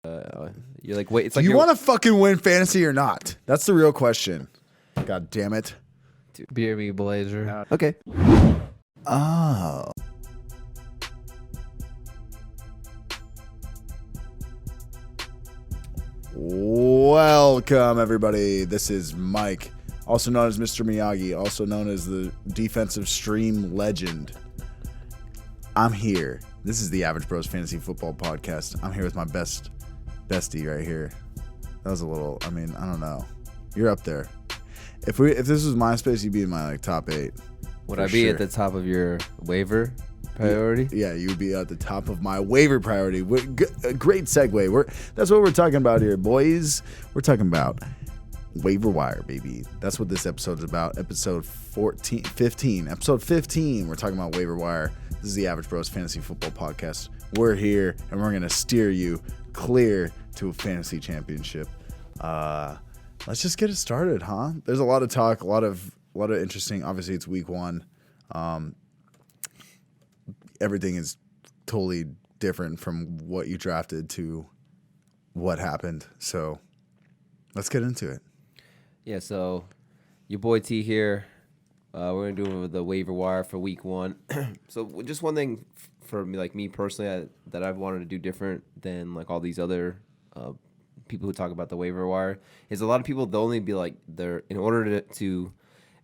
You're like, wait, it's Do like you want to fucking win fantasy or not? That's the real question. God damn it. BRB Blazer. Okay. Oh. Welcome, everybody. This is Mike, also known as Mr. Miyagi, also known as the defensive stream legend. I'm here. This is the Average Bros Fantasy Football Podcast. I'm here with my bestie right here. That was a little, I don't know. You're up there. If this was MySpace, you'd be in my top 8. Would I be at the top of your waiver priority? Yeah, you would be at the top of my waiver priority. Great segue. That's what we're talking about here, boys. We're talking about waiver wire, baby. That's what this episode's about. Episode 15. Episode 15, we're talking about waiver wire. This is the Average Bros Fantasy Football Podcast. We're here, and we're going to steer you clear to a fantasy championship. Let's just get it started, huh? There's a lot of talk, a lot of interesting. Obviously, it's week 1. Everything is totally different from what you drafted to what happened. So let's get into it. Yeah, so your boy T here. We're going to do the waiver wire for week 1. So just one thing for me, like me personally, that I've wanted to do different than like all these other people who talk about the waiver wire is a lot of people, they'll only be like, in order to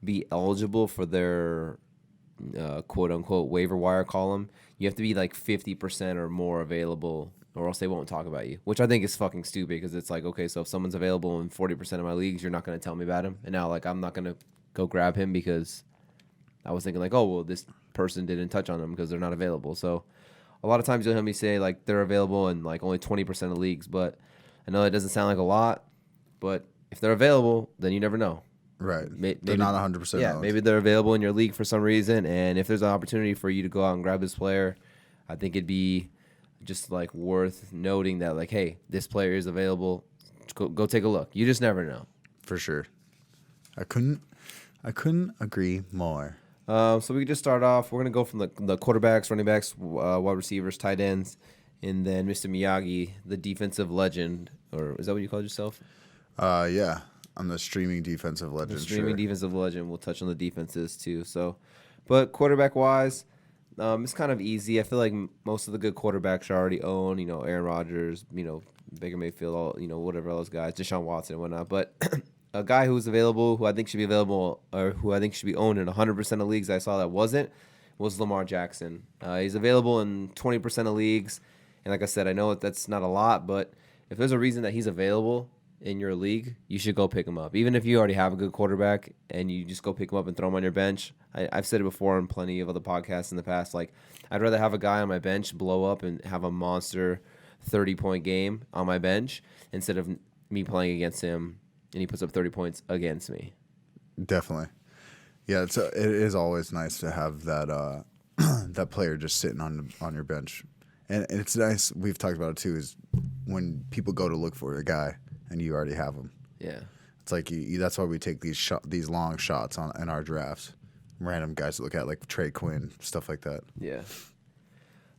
be eligible for their quote unquote waiver wire column, you have to be like 50% or more available, or else they won't talk about you, which I think is fucking stupid, because it's like, okay, so if someone's available in 40% of my leagues, you're not going to tell me about him, and now like I'm not going to go grab him because I was thinking like, oh well, this person didn't touch on them because they're not available. So a lot of times you'll hear me say like they're available in like only 20% of leagues, but I know it doesn't sound like a lot, but if they're available, then you never know. Right. Maybe they're not 100%. Yeah, maybe they're available in your league for some reason, and if there's an opportunity for you to go out and grab this player, I think it'd be just like worth noting that like, hey, this player is available. Go take a look. You just never know. For sure. I couldn't agree more. So we can just start off. We're gonna go from the quarterbacks, running backs, wide receivers, tight ends, and then Mr. Miyagi, the defensive legend, or is that what you called yourself? Yeah. I'm the streaming defensive legend. Defensive legend. We'll touch on the defenses too. So, but quarterback-wise, it's kind of easy. I feel like most of the good quarterbacks are already owned. You know, Aaron Rodgers, Baker Mayfield, whatever those guys, Deshaun Watson and whatnot. But a guy who's available, who I think should be available, or who I think should be owned in 100% of leagues I saw that wasn't, was Lamar Jackson. He's available in 20% of leagues. And like I said, I know that's not a lot, but if there's a reason that he's available in your league, you should go pick him up. Even if you already have a good quarterback and you just go pick him up and throw him on your bench. I've said it before on plenty of other podcasts in the past. Like, I'd rather have a guy on my bench blow up and have a monster 30-point game on my bench instead of me playing against him and he puts up 30 points against me. Definitely. Yeah, it is always nice to have that that player just sitting on your bench. And it's nice, we've talked about it too, is when people go to look for a guy and you already have them. Yeah, it's like that's why we take these long shots in our drafts. Random guys to look at, like Trey Quinn, stuff like that. Yeah.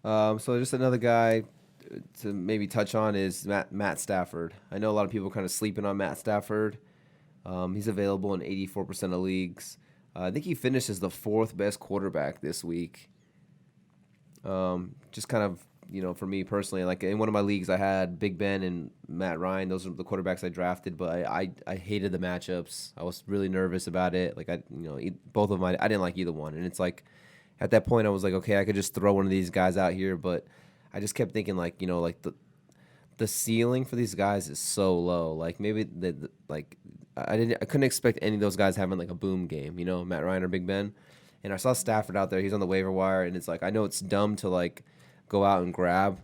So just another guy to maybe touch on is Matt Stafford. I know a lot of people are kind of sleeping on Matt Stafford. He's available in 84% of leagues. I think he finished as the 4th best quarterback this week. Just kind of, for me personally, like in one of my leagues, I had Big Ben and Matt Ryan. Those are the quarterbacks I drafted, but I hated the matchups. I was really nervous about it. Like both of them, I didn't like either one. And it's like, at that point, I was like, okay, I could just throw one of these guys out here, but I just kept thinking like, the ceiling for these guys is so low. Like maybe I couldn't expect any of those guys having like a boom game, Matt Ryan or Big Ben. And I saw Stafford out there. He's on the waiver wire, and it's like, I know it's dumb to like go out and grab,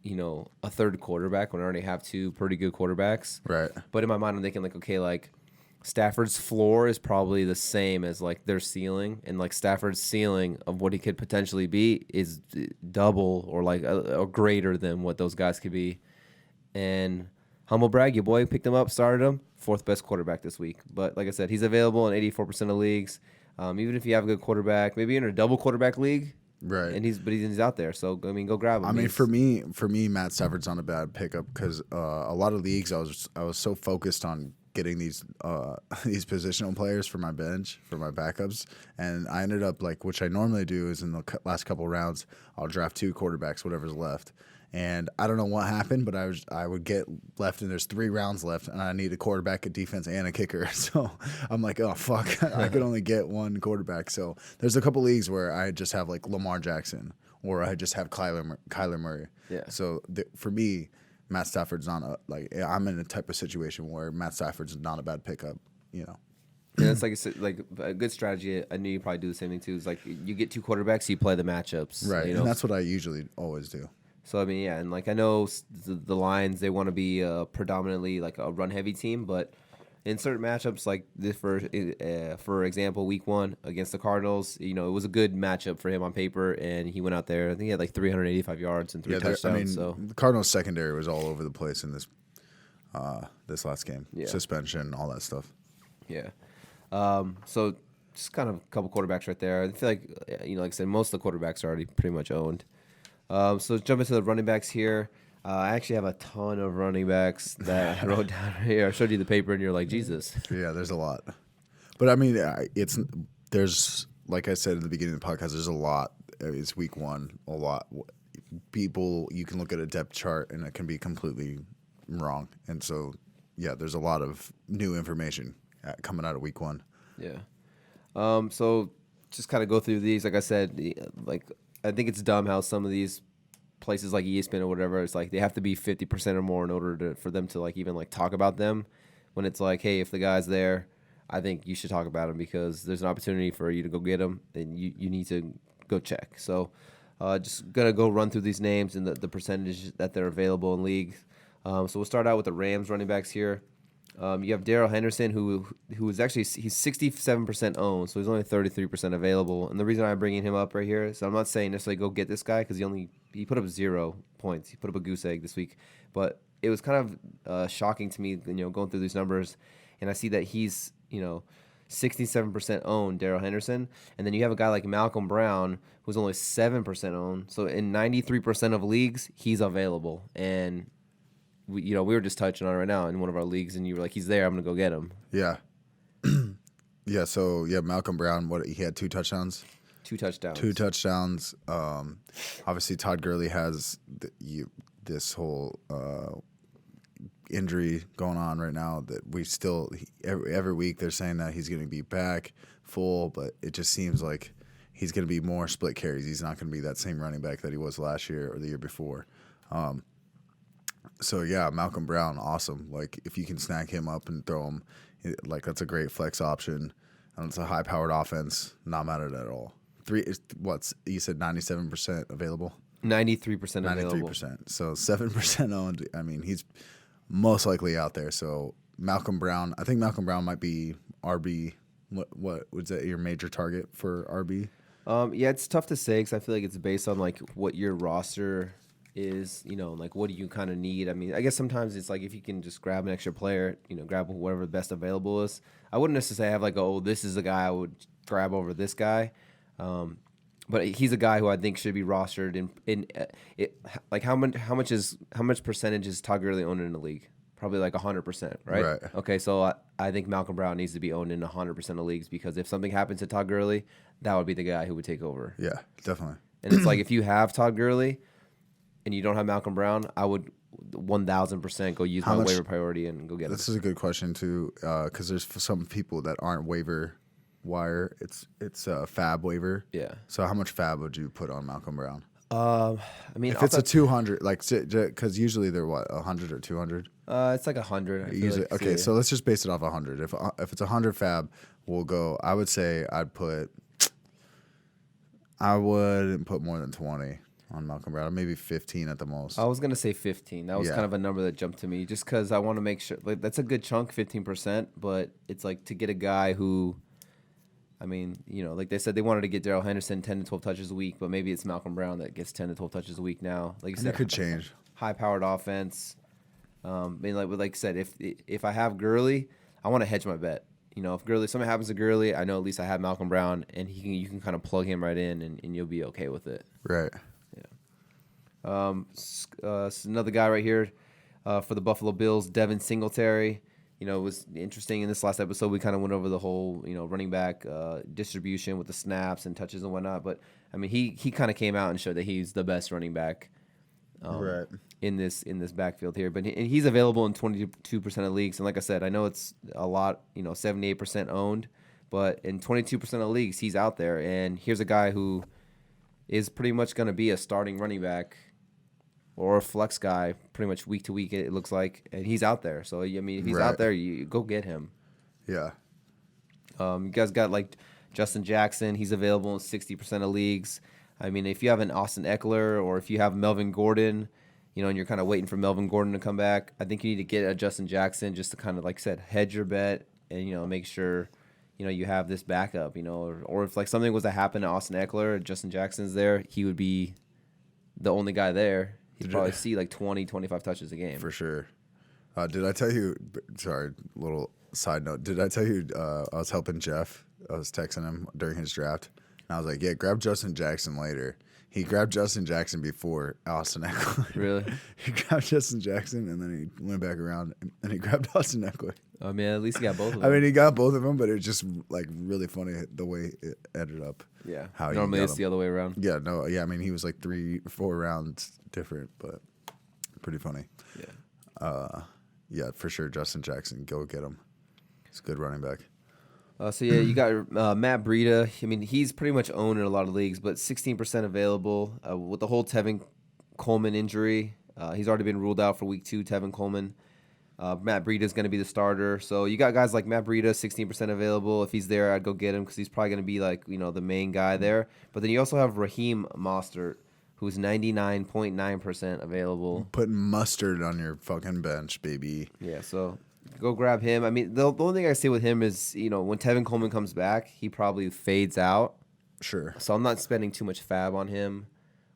a third quarterback when I already have 2 pretty good quarterbacks. Right. But in my mind, I'm thinking like, okay, like Stafford's floor is probably the same as like their ceiling, and like Stafford's ceiling of what he could potentially be is double or like or greater than what those guys could be. And humble brag, your boy picked him up, started him, 4th best quarterback this week. But like I said, he's available in 84% of leagues. Even if you have a good quarterback, maybe in a double quarterback league, Right. And he's out there. So I mean, go grab him. I mean, for me, Matt Stafford's not a bad pickup because a lot of leagues I was so focused on getting these these positional players for my bench for my backups, and I ended up like, which I normally do is in the last couple rounds I'll draft 2 quarterbacks, whatever's left. And I don't know what happened, but I would get left, and there's 3 rounds left, and I need a quarterback, a defense, and a kicker. So I'm like, oh fuck, I could only get 1 quarterback. So there's a couple leagues where I just have like Lamar Jackson, or I just have Kyler Murray. Yeah. So for me, Matt Stafford's not I'm in a type of situation where Matt Stafford's not a bad pickup. Yeah, it's like a good strategy. I knew you probably do the same thing too. It's like you get 2 quarterbacks, you play the matchups, right? You know? And that's what I usually always do. So I mean, yeah, and like I know the Lions, they want to be predominantly like a run heavy team, but in certain matchups like this, for example, week 1 against the Cardinals, you know, it was a good matchup for him on paper, and he went out there. I think he had like 385 yards and 3 touchdowns. I mean, so the Cardinals secondary was all over the place in this last game. Yeah. Suspension, all that stuff. Yeah. So just kind of a couple quarterbacks right there. I feel like, you know, like I said, most of the quarterbacks are already pretty much owned. So let's jump into the running backs here. I actually have a ton of running backs that I wrote down here. I showed you the paper, and you're like, Jesus. Yeah, there's a lot. But I mean, there's like I said at the beginning of the podcast, there's a lot. It's week 1, a lot. People, you can look at a depth chart, and it can be completely wrong. And so, yeah, there's a lot of new information coming out of week 1. Yeah. So just kind of go through these. Like I said, like I think it's dumb how some of these places like ESPN or whatever, it's like they have to be 50% or more in order for them to like even like talk about them. When it's like, hey, if the guy's there, I think you should talk about him because there's an opportunity for you to go get him, and you need to go check. So just gonna go run through these names and the percentage that they're available in leagues. So we'll start out with the Rams running backs here. You have Darrell Henderson, who is actually he's 67% owned, so he's only 33% available. And the reason I'm bringing him up right here is I'm not saying necessarily go get this guy because he put up 0 points. He put up a goose egg this week, but it was kind of shocking to me, you know, going through these numbers, and I see that he's 67% owned, Darrell Henderson, and then you have a guy like Malcolm Brown who's only 7% owned. So in 93% of leagues, he's available, and we were just touching on it right now in one of our leagues, and you were like, he's there, I'm going to go get him. Yeah. Yeah, so, Malcolm Brown, he had 2 touchdowns? 2 touchdowns. 2 touchdowns. Obviously, Todd Gurley has this whole injury going on right now that we still, every week they're saying that he's going to be back full, but it just seems like he's going to be more split carries. He's not going to be that same running back that he was last year or the year before. So, yeah, Malcolm Brown, awesome. Like, if you can snag him up and throw him, like, that's a great flex option. And it's a high-powered offense. Not mad at it at all. You said 97% available? 93% available. 93%. So, 7% owned. I mean, he's most likely out there. So, Malcolm Brown, I think Malcolm Brown might be RB. What was that your major target for RB? Yeah, it's tough to say because I feel like it's based on, like, what your roster is, like what do you kind of need? I mean, I guess sometimes it's like if you can just grab an extra player, grab whatever the best available is. I wouldn't necessarily have like, oh, this is the guy I would grab over this guy. But he's a guy who I think should be rostered in like how much percentage is Todd Gurley owned in the league? Probably like 100%, right? Right. Okay, so I think Malcolm Brown needs to be owned in 100% of leagues because if something happens to Todd Gurley, that would be the guy who would take over. Yeah, definitely. And it's like if you have Todd Gurley and you don't have Malcolm Brown, I would 1,000% go use my waiver priority and go get him. This is a good question too, because there's some people that aren't waiver wire. It's a fab waiver. Yeah. So how much fab would you put on Malcolm Brown? I mean, if it's a 200, like, because usually they're what, 100 or 200? It's like 100. Usually, like, okay, so let's just base it off 100. If it's 100 fab, we'll go. I would say I wouldn't put more than 20 on Malcolm Brown, maybe 15 at the most. I was gonna say 15. That was kind of a number that jumped to me, just because I want to make sure. Like, that's a good chunk, 15%. But it's like to get a guy who, I mean, like they said, they wanted to get Darrell Henderson 10 to 12 touches a week, but maybe it's Malcolm Brown that gets 10 to 12 touches a week now. Like you said, it could change. High-powered offense. I mean, like I said, if I have Gurley, I want to hedge my bet. if something happens to Gurley, I know at least I have Malcolm Brown, and you can kind of plug him right in, and you'll be okay with it. Right. Another guy right here for the Buffalo Bills, Devin Singletary. It was interesting in this last episode. We kind of went over the whole, running back distribution with the snaps and touches and whatnot. But I mean, he kind of came out and showed that he's the best running back in this backfield here. But he's available in 22% of leagues. And like I said, I know it's a lot, 78% owned, but in 22% of leagues, he's out there. And here's a guy who is pretty much going to be a starting running back or a flex guy pretty much week to week, it looks like, and he's out there. So, I mean, if he's out there, you go get him. Yeah. You guys got, like, Justin Jackson. He's available in 60% of leagues. I mean, if you have an Austin Eckler or if you have Melvin Gordon, and you're kind of waiting for Melvin Gordon to come back, I think you need to get a Justin Jackson just to kind of, like I said, hedge your bet and, make sure, you have this backup, or if, like, something was to happen to Austin Eckler, Justin Jackson's there, he would be the only guy there. He'd probably see like 20, 25 touches a game. For sure. Did I tell you, sorry, little side note. Did I tell you I was helping Jeff? I was texting him during his draft. And I was like, yeah, grab Justin Jackson later. He grabbed Justin Jackson before Austin Eckler. Really? He grabbed Justin Jackson, and then he went back around, and he grabbed Austin Eckler. I mean, at least he got both of them. I mean, he got both of them, but it's just like really funny the way it ended up. Yeah. How normally it's the other way around. Yeah, no, yeah. I mean, he was like 3-4 rounds different, but pretty funny. Yeah. Yeah, for sure. Justin Jackson, go get him. He's a good running back. You got Matt Breida. I mean, he's pretty much owned in a lot of leagues, but 16% available with the whole Tevin Coleman injury. He's already been ruled out for week 2. Tevin Coleman. Matt Breida is going to be the starter. So you got guys like Matt Breida, 16% available. If he's there, I'd go get him because he's probably going to be like, the main guy there. But then you also have Raheem Mostert, who's 99.9% available. Putting mustard on your fucking bench, baby. Yeah, so go grab him. I mean, the only thing I say with him is, when Tevin Coleman comes back, he probably fades out. Sure. So I'm not spending too much fab on him.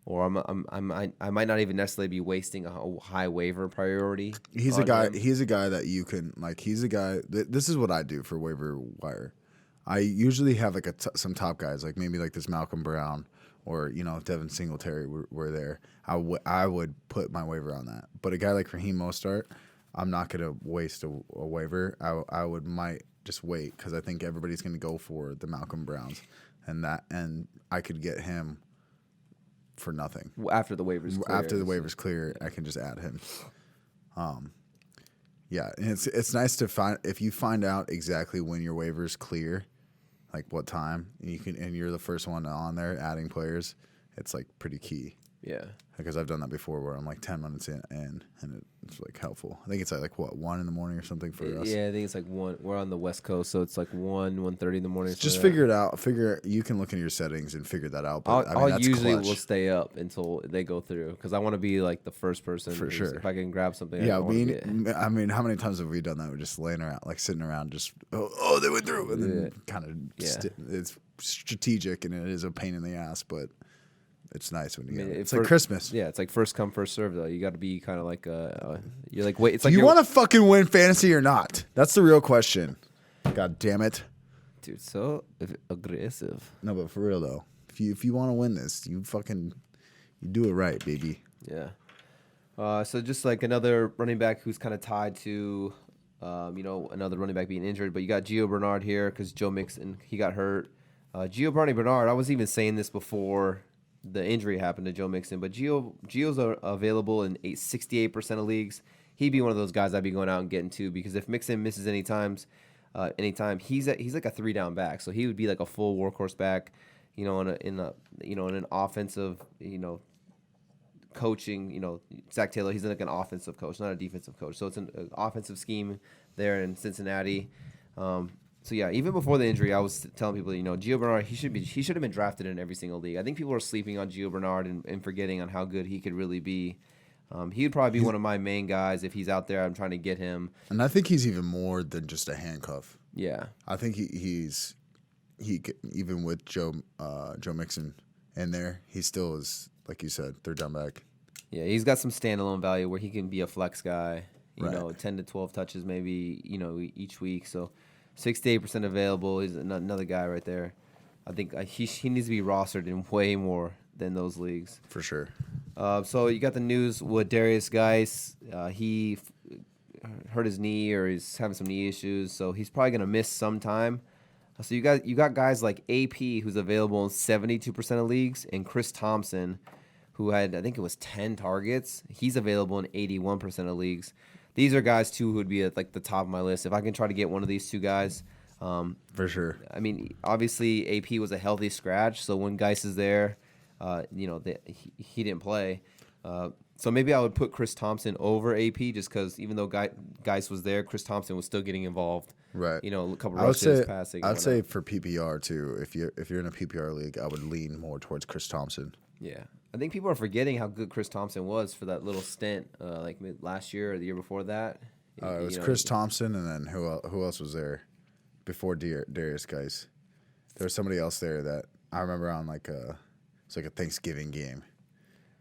Or I might not even necessarily be wasting a high waiver priority. He's a guy. He's a guy that you can like. He's a guy. This is what I do for waiver wire. I usually have like some top guys, like maybe like this Malcolm Brown or if Devin Singletary were there. I would put my waiver on that. But a guy like Raheem Mostert, I'm not gonna waste a waiver. I might just wait because I think everybody's gonna go for the Malcolm Browns, and I could get him for nothing. After the waivers clear. After the waivers clear, I can just add him. Yeah, and it's nice to find if you find out exactly when your waivers clear, like what time, and you're the first one on there adding players. It's like pretty key. Yeah. Because I've done that before where I'm like 10 minutes in and it's like helpful. I think it's like what, 1 in the morning or something for us? Yeah, I think it's like 1. We're on the West Coast, so it's like 1:30 in the morning. Just figure it out. You can look into your settings and figure that out. But I that's usually clutch. will stay up until they go through because I want to be like the first person. For sure. If I can grab something. Yeah, I mean, how many times have we done that? We're just laying around, like sitting around, just, oh they went through. And then kind of, it's strategic and it is a pain in the ass, but it's nice when you get it. It's like Christmas. Yeah, it's like first come, first serve, though. You got to be kind of like, you're like, wait. It's Do like you want to fucking win fantasy or not? That's the real question. God damn it. Dude, so aggressive. No, but for real, though. If you want to win this, you do it right, baby. Yeah. So just like another running back who's kind of tied to, another running back being injured. But you got Gio Bernard here because Joe Mixon, he got hurt. Gio Bernard, I was even saying this before the injury happened to Joe Mixon, but Gio's available in 68% of leagues. He'd be one of those guys I'd be going out and getting to because if Mixon misses anytime, he's like a 3-down back, so he would be like a full workhorse back, in an offensive, coaching. Zach Taylor, he's like an offensive coach, not a defensive coach, so it's an offensive scheme there in Cincinnati. So yeah, even before the injury, I was telling people, Gio Bernard, he should have been drafted in every single league. I think people are sleeping on Gio Bernard and forgetting on how good he could really be. He would probably be one of my main guys if he's out there. I'm trying to get him. And I think he's even more than just a handcuff. Yeah, I think he even with Joe Mixon in there, he still is, like you said, third down back. Yeah, he's got some standalone value where he can be a flex guy. Right. 10 to 12 touches maybe, each week. So 68% available. He's another guy right there. I think he needs to be rostered in way more than those leagues. For sure. So you got the news with Darius Geis. He hurt his knee, or he's having some knee issues, so he's probably gonna miss some time. So you got guys like AP, who's available in 72% of leagues, and Chris Thompson, who had, I think it was 10 targets. He's available in 81% of leagues. These are guys too who would be at like the top of my list. If I can try to get one of these two guys. For sure. I mean, obviously AP was a healthy scratch, so when Geis is there, he didn't play. So maybe I would put Chris Thompson over AP, just because even though Geis was there, Chris Thompson was still getting involved. Right. A couple rushes, passing. I'd say for PPR too, if you're in a PPR league, I would lean more towards Chris Thompson. Yeah, I think people are forgetting how good Chris Thompson was for that little stint, like last year or the year before that. It was Chris Thompson, and then who else was there before Darius Geis? There was somebody else there that I remember on it's like a Thanksgiving game.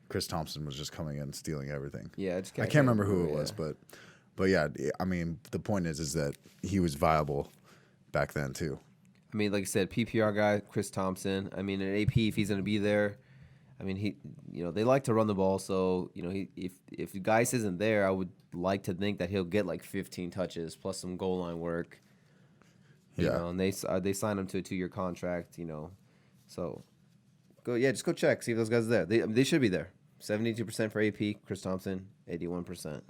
Chris Thompson was just coming in and stealing everything. Yeah, I can't remember who it was, but yeah, I mean, the point is that he was viable back then too. I mean, like I said, PPR guy Chris Thompson. I mean, an AP, if he's going to be there, I mean, they like to run the ball, so if Geis isn't there, I would like to think that he'll get like 15 touches plus some goal line work. And they signed him to a 2-year contract. So just go check, see if those guys are there. They should be there. 72% for AP, Chris Thompson, 81%.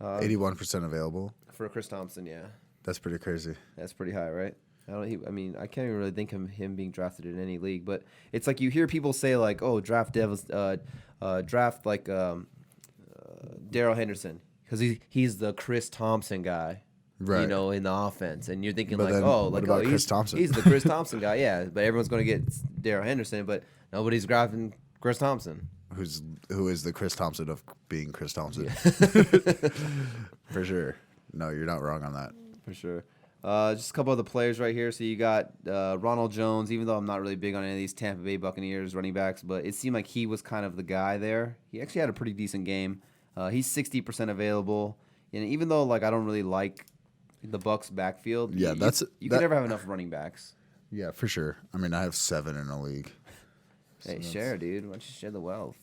81% available for Chris Thompson, yeah. That's pretty crazy. That's pretty high, right? I can't even really think of him being drafted in any league, but it's like you hear people say like, "Oh, draft like Daryl Henderson because he's the Chris Thompson guy." Right. In the offense, and you're thinking Chris Thompson? He's the Chris Thompson guy, yeah. But everyone's going to get Daryl Henderson, but nobody's drafting Chris Thompson. Who is the Chris Thompson of being Chris Thompson? Yeah. For sure. No, you're not wrong on that. For sure. Just a couple other players right here. So you got Ronald Jones, even though I'm not really big on any of these Tampa Bay Buccaneers running backs, but it seemed like he was kind of the guy there. He actually had a pretty decent game. He's 60% available. And even though I don't really like the Bucs backfield, yeah, you can never have enough running backs. Yeah, for sure. I mean, I have 7 in a league. Hey, share, dude. Why don't you share the wealth?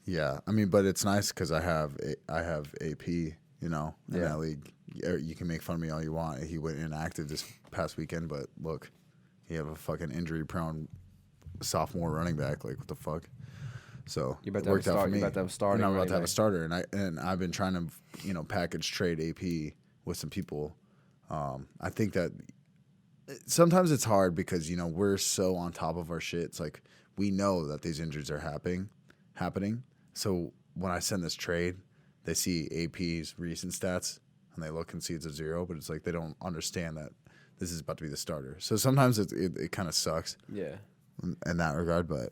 Yeah, I mean, but it's nice because I have AP, in that league. You can make fun of me all you want. He went inactive this past weekend, but look, you have a fucking injury-prone sophomore running back. Like, what the fuck? So it worked out for me. You're about to have a starter. I'm about to have a starter, and I've been trying to package trade AP with some people. I think that sometimes it's hard because we're so on top of our shit. It's like we know that these injuries are happening. So when I send this trade, they see AP's recent stats and they look and see it's a 0, but it's like they don't understand that this is about to be the starter. So sometimes it kind of sucks. Yeah. In that regard, but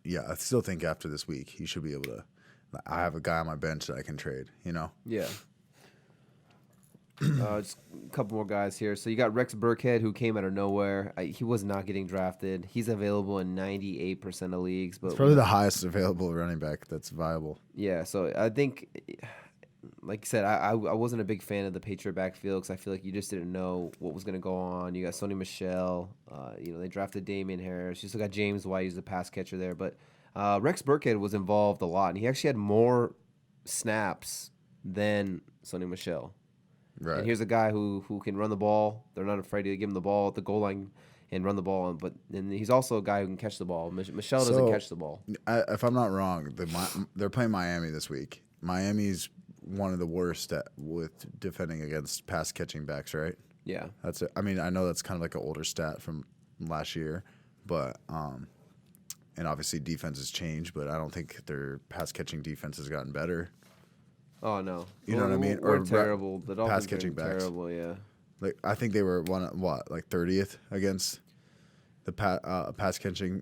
yeah, I still think after this week he should be able to. I have a guy on my bench that I can trade. Yeah. Just a couple more guys here. So you got Rex Burkhead, who came out of nowhere. He was not getting drafted. He's available in 98% of leagues. But it's probably the highest available running back that's viable. Yeah, so I think, like you said, I wasn't a big fan of the Patriot backfield because I feel like you just didn't know what was going to go on. You got Sony Michel. They drafted Damian Harris. You still got James White, who's the pass catcher there. But Rex Burkhead was involved a lot, and he actually had more snaps than Sony Michel. Right. And here's a guy who can run the ball. They're not afraid to give him the ball at the goal line and run the ball. But he's also a guy who can catch the ball. Michelle doesn't catch the ball. If I'm not wrong, they're playing Miami this week. Miami's one of the worst with defending against pass catching backs, right? Yeah. That's it. I mean, I know that's kind of like an older stat from last year, but and obviously defense has changed, but I don't think their pass catching defense has gotten better. Oh no, you know what I mean? We're terrible. The Dolphins pass catching backs. Terrible, yeah. Like I think they were 30th against the pass catching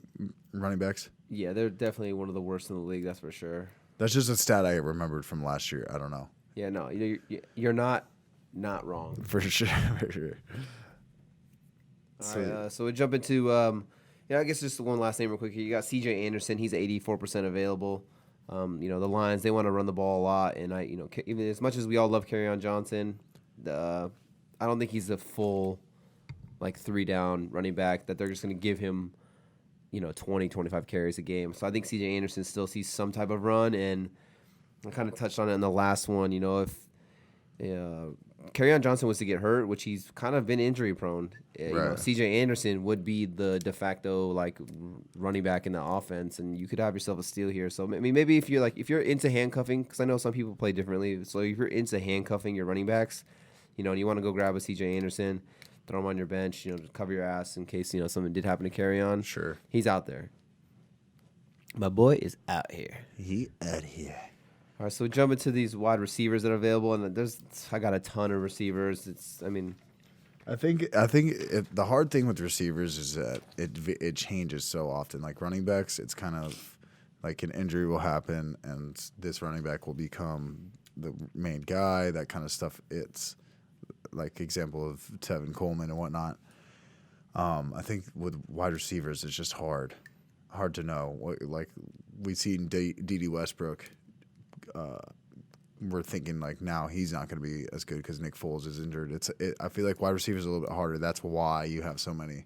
running backs. Yeah, they're definitely one of the worst in the league. That's for sure. That's just a stat I remembered from last year. I don't know. Yeah, no, you're not wrong. For sure, for sure. All right, so we jump into I guess just one last name real quick here. You got C.J. Anderson. He's 84% available. The Lions, they want to run the ball a lot, and even as much as we all love Kerryon Johnson, I don't think he's a full, like, 3-down running back that they're just going to give him, 20, 25 carries a game. So I think C.J. Anderson still sees some type of run, and I kind of touched on it in the last one. If Kerryon Johnson was to get hurt, which he's kind of been injury prone, C.J. Anderson would be the de facto like running back in the offense, and you could have yourself a steal here. So I mean, maybe if you're into handcuffing, because I know some people play differently. So if you're into handcuffing your running backs, and you want to go grab a C.J. Anderson, throw him on your bench, to cover your ass in case something did happen to carry on. Sure, he's out there. My boy is out here. He out here. All right, so we jump into these wide receivers that are available, and I got a ton of receivers. I think the hard thing with receivers is that it changes so often. Like running backs, it's kind of like an injury will happen, and this running back will become the main guy. That kind of stuff. It's like example of Tevin Coleman and whatnot. I think with wide receivers, it's just hard to know. Like we've seen D.D. Westbrook. We're thinking like now he's not going to be as good because Nick Foles is injured. I feel like wide receivers are a little bit harder. That's why you have so many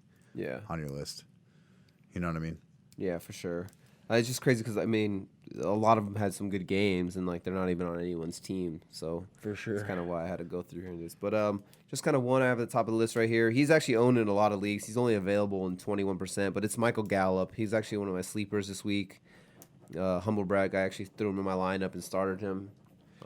on your list. You know what I mean? Yeah, for sure. It's just crazy because, a lot of them had some good games, and, like, they're not even on anyone's team. So for sure, that's kind of why I had to go through here and this. But just kind of one I have at the top of the list right here. He's actually owned in a lot of leagues. He's only available in 21%, but it's Michael Gallup. He's actually one of my sleepers this week. Humble brag, I actually threw him in my lineup and started him.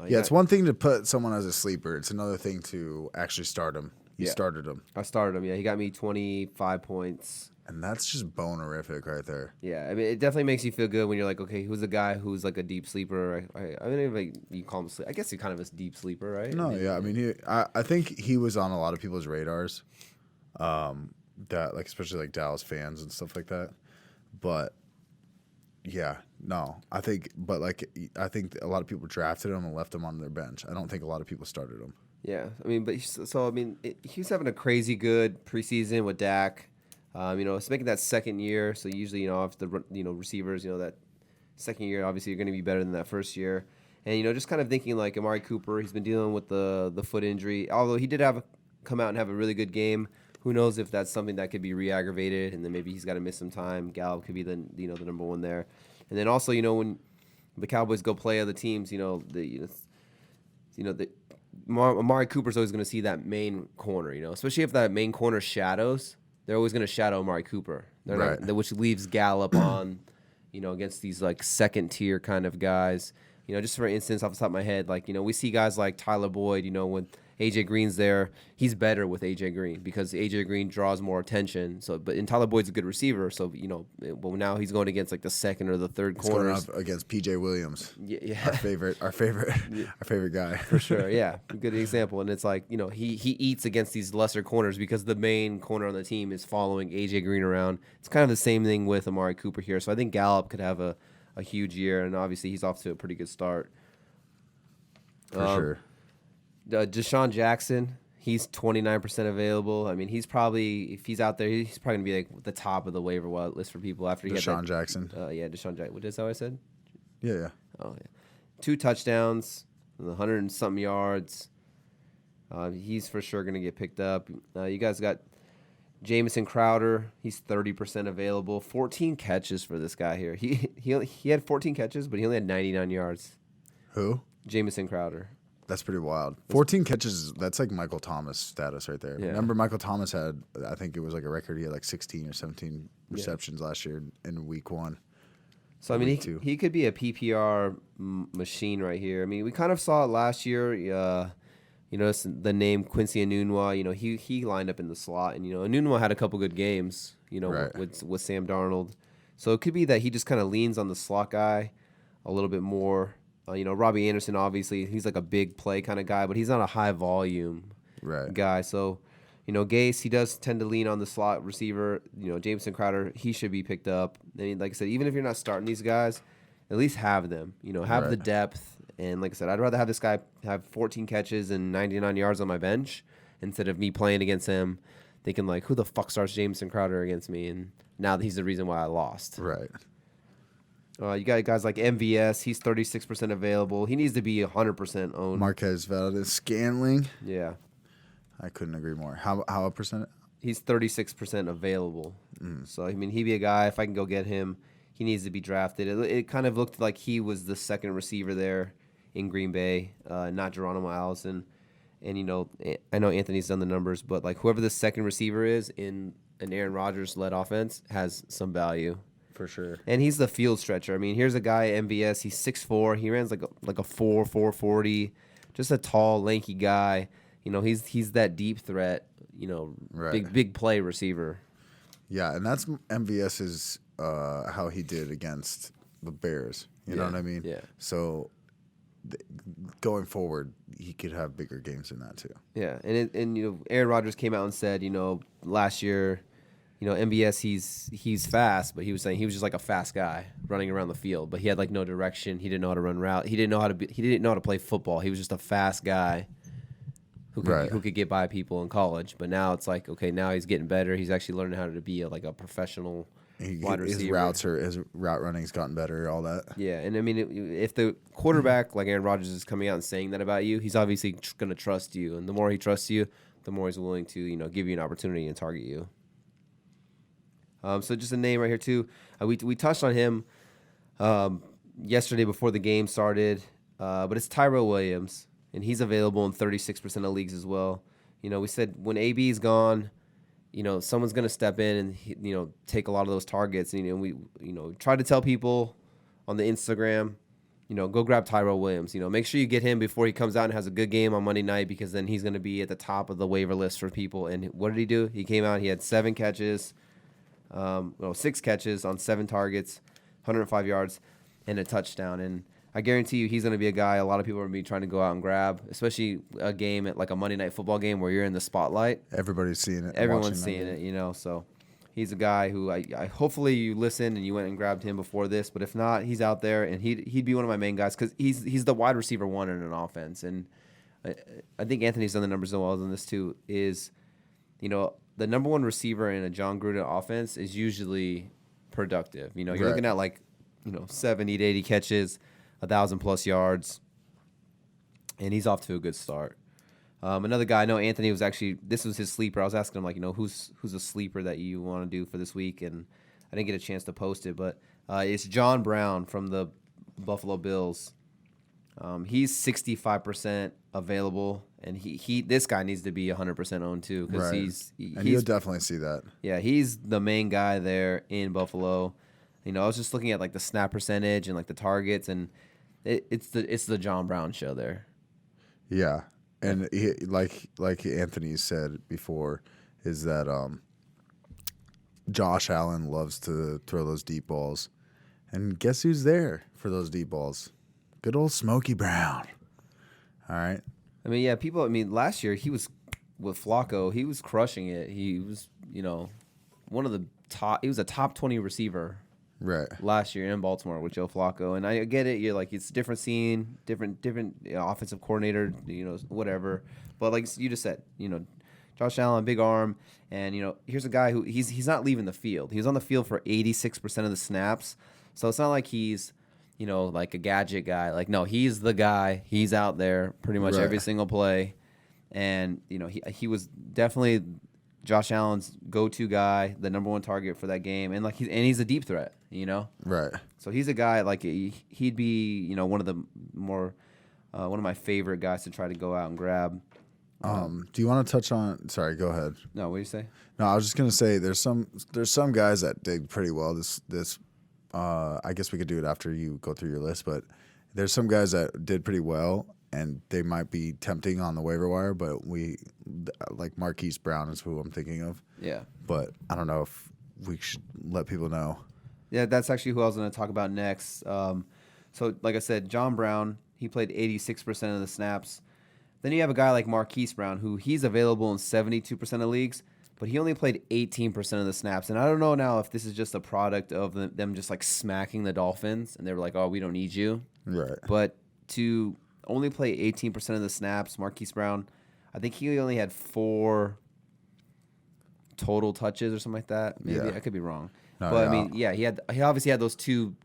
It's one thing to put someone as a sleeper. It's another thing to actually start him. You started him. I started him, yeah. He got me 25 points. And that's just bonerific right there. Yeah, it definitely makes you feel good when you're like, okay, who's a guy who's like a deep sleeper? You call him a sleeper. I guess he's kind of a deep sleeper, right? No, I think he was on a lot of people's radars, that like especially like Dallas fans and stuff like that. But yeah, no, I think a lot of people drafted him and left him on their bench. I don't think a lot of people started him. Yeah, he was having a crazy good preseason with Dak. It's making that second year, so usually, if the receivers, that second year, obviously, you're going to be better than that first year. And, just kind of thinking like Amari Cooper, he's been dealing with the foot injury. Although he did come out and have a really good game. Who knows if that's something that could be re-aggravated, and then maybe he's got to miss some time. Gallup could be the number one there. And then also, when the Cowboys go play other teams, Amari Cooper's always going to see that main corner, especially if that main corner shadows. They're always going to shadow Amari Cooper, which leaves Gallup on, against these like second tier kind of guys. Just for instance, off the top of my head, like we see guys like Tyler Boyd. When AJ Green's there, he's better with AJ Green because AJ Green draws more attention. So, and Tyler Boyd's a good receiver. So well now he's going against like the second or the third corner. He's going up against PJ Williams. Yeah. Our favorite guy for sure. Yeah, good example. And it's like he eats against these lesser corners because the main corner on the team is following AJ Green around. It's kind of the same thing with Amari Cooper here. So I think Gallup could have a huge year, and obviously he's off to a pretty good start. For sure. Deshaun Jackson, he's 29% available. He's probably, if he's out there, he's probably going to be like the top of the waiver wire list for people after he Deshaun Jackson. Deshaun Jackson. What is that what I said? Yeah. Oh, yeah. 2 touchdowns, 100 and something yards. He's for sure going to get picked up. You guys got Jamison Crowder. He's 30% available. 14 catches for this guy here. He had 14 catches, but he only had 99 yards. Who? Jamison Crowder. That's pretty wild. 14 catches, that's like Michael Thomas status right there. Yeah. Remember Michael Thomas had, I think it was like a record, he had like 16 or 17 receptions last year in week 1. So, he could be a PPR machine right here. We kind of saw it last year. The name Quincy Enunwa, he lined up in the slot. And, Enunwa had a couple good games, with Sam Darnold. So it could be that he just kind of leans on the slot guy a little bit more. Robbie Anderson, obviously, he's like a big play kind of guy, but he's not a high volume guy. So, Gase, he does tend to lean on the slot receiver. Jameson Crowder, he should be picked up. Like I said, even if you're not starting these guys, at least have them. Have the depth. And like I said, I'd rather have this guy have 14 catches and 99 yards on my bench instead of me playing against him thinking like, who the fuck starts Jameson Crowder against me? And now he's the reason why I lost. Right. You got guys like MVS. He's 36% available. He needs to be 100% owned. Marquez Valdez-Scantling. Yeah. I couldn't agree more. How a percent? He's 36% available. So, I mean, he'd be a guy, if I can go get him, he needs to be drafted. It kind of looked like he was the second receiver there in Green Bay, not Geronimo Allison. And, I know Anthony's done the numbers, but, like, whoever the second receiver is in an Aaron Rodgers-led offense has some value. For sure. And he's the field stretcher. I mean, here's a guy at MVS. He's 6'4". He runs like a 4.40. Just a tall, lanky guy. He's that deep threat, Right. big play receiver. Yeah, and that's MVS's how he did against the Bears. You know what I mean? Yeah. So going forward, he could have bigger games than that too. Yeah, and Aaron Rodgers came out and said, last year, MVS he's fast, but he was saying he was just like a fast guy running around the field, but he had like no direction. He didn't know how to run route. He didn't know how to play football. He was just a fast guy who could get by people in college. But now it's like, okay, now he's getting better. He's actually learning how to be a professional wide receiver. His route running's gotten better, all that. Yeah, and I mean, if the quarterback like Aaron Rodgers is coming out and saying that about you, he's obviously going to trust you, and the more he trusts you, the more he's willing to give you an opportunity and target you. So just a name right here too. We touched on him yesterday before the game started, but it's Tyrell Williams, and he's available in 36% of leagues as well. We said when AB's gone, someone's going to step in and take a lot of those targets. And we try to tell people on the Instagram, go grab Tyrell Williams. Make sure you get him before he comes out and has a good game on Monday night, because then he's going to be at the top of the waiver list for people. And what did he do? He came out, he had 6 catches on 7 targets, 105 yards, and a touchdown. And I guarantee you he's going to be a guy a lot of people are going to be trying to go out and grab, especially a game at like a Monday night football game where you're in the spotlight. Everybody's seeing it. Everyone's seeing it, so he's a guy who I hopefully you listened and you went and grabbed him before this, but if not, he's out there, and he'd be one of my main guys because he's the wide receiver one in an offense. And I think Anthony's done the numbers so well on this too, is, the number one receiver in a John Gruden offense is usually productive. You're looking at 70 to 80 catches, 1,000+ yards, and he's off to a good start. Another guy, I know Anthony this was his sleeper. I was asking him, who's a sleeper that you want to do for this week, and I didn't get a chance to post it, but it's John Brown from the Buffalo Bills. He's 65% available, and this guy needs to be 100% owned too, because he's you'll definitely see that. Yeah, he's the main guy there in Buffalo. I was just looking at the snap percentage and the targets, and it's the John Brown show there. Yeah, and he, like Anthony said before, is that Josh Allen loves to throw those deep balls, and guess who's there for those deep balls? Good old Smokey Brown. All right. Last year he was with Flacco. He was crushing it. He was, one of the top. He was a top 20 receiver. Right. Last year in Baltimore with Joe Flacco, and I get it. You're it's a different scene, different offensive coordinator, whatever. But like you just said, Josh Allen, big arm, and here's a guy who he's not leaving the field. He was on the field for 86% of the snaps, so it's not like he's like a gadget guy. No, he's the guy. He's out there pretty much every single play, and he was definitely Josh Allen's go-to guy, the number one target for that game, and he's a deep threat, Right. So he's a guy he'd be one of the more one of my favorite guys to try to go out and grab. Do you want to touch on? Sorry, go ahead. No, what do you say? No, I was just gonna say there's some guys that did pretty well. This I guess we could do it after you go through your list, but there's some guys that did pretty well, and they might be tempting on the waiver wire, but like Marquise Brown is who I'm thinking of. Yeah. But I don't know if we should let people know. Yeah, that's actually who I was going to talk about next. So, like I said, John Brown, he played 86% of the snaps. Then you have a guy like Marquise Brown, who he's available in 72% of leagues, but he only played 18% of the snaps. And I don't know now if this is just a product of them just smacking the Dolphins, and they were like, oh, we don't need you. Right. But to only play 18% of the snaps, Marquise Brown, I think he only had 4 total touches or something like that. Maybe I could be wrong. No, but he obviously had those 2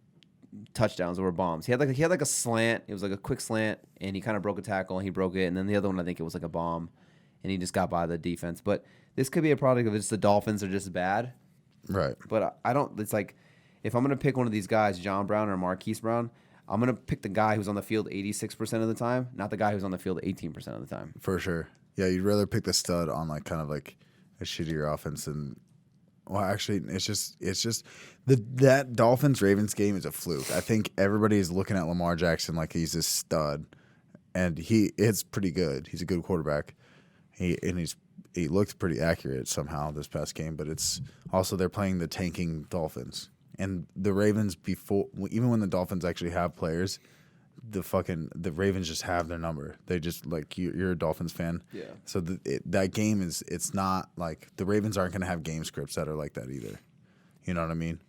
touchdowns that were bombs. He had a slant. It was like a quick slant, and he kind of broke a tackle and he broke it. And then the other one, I think it was like a bomb. and he just got by the defense. But this could be a product of just the Dolphins are just bad. Right. But I don't. It's like if I'm gonna pick one of these guys, John Brown or Marquise Brown, I'm gonna pick the guy who's on the field 86% of the time, not the guy who's on the field 18% of the time. For sure. Yeah, you'd rather pick the stud on like kind of like a shittier offense than. Well, actually, it's just that Dolphins Ravens game is a fluke. I think everybody is looking at Lamar Jackson like he's a stud, and it's pretty good. He's a good quarterback. He looked pretty accurate somehow this past game, but it's also they're playing the tanking Dolphins. And the Ravens even when the Dolphins actually have players, the Ravens just have their number. They just like you're a Dolphins fan, Yeah. So that game it's not like the Ravens aren't going to have game scripts that are like that either. You know what I mean?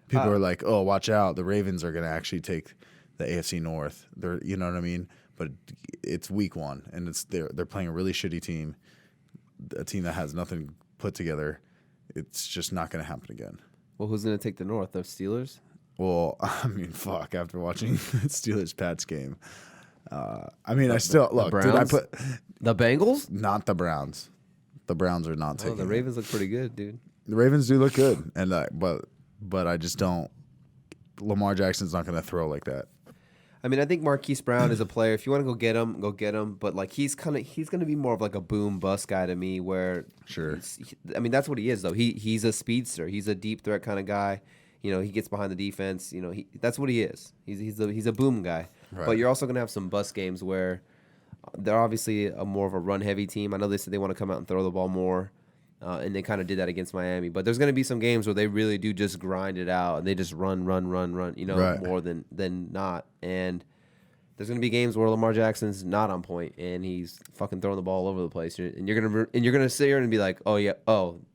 People are like, oh, watch out, the Ravens are going to actually take the AFC North. You know what I mean? But it's week 1, and they're playing a really shitty team, a team that has nothing put together. It's just not going to happen again. Well, who's gonna take the North? The Steelers? Well, I mean, fuck. After watching the Steelers-Pats game, I mean, I still look. Did I put the Bengals? Not the Browns? The Browns are not taking. The Ravens look pretty good, dude. The Ravens do look good, and but I just don't. Lamar Jackson's not going to throw like that. I mean, I think Marquise Brown is a player. If you want to go get him. But like he's going to be more of like a boom bust guy to me. Where Sure. I mean, that's what he is though. He's a speedster. He's a deep threat kind of guy. You know, he gets behind the defense. You know, that's what he is. He's a boom guy. Right. But you're also going to have some bust games where they're obviously more of a run heavy team. I know they said they want to come out and throw the ball more. And they kind of did that against Miami. But there's going to be some games where they really do just grind it out. And they just run, you know, Right. more than not. And there's going to be games where Lamar Jackson's not on point and he's fucking throwing the ball all over the place. And you're gonna sit here and be like, oh, yeah,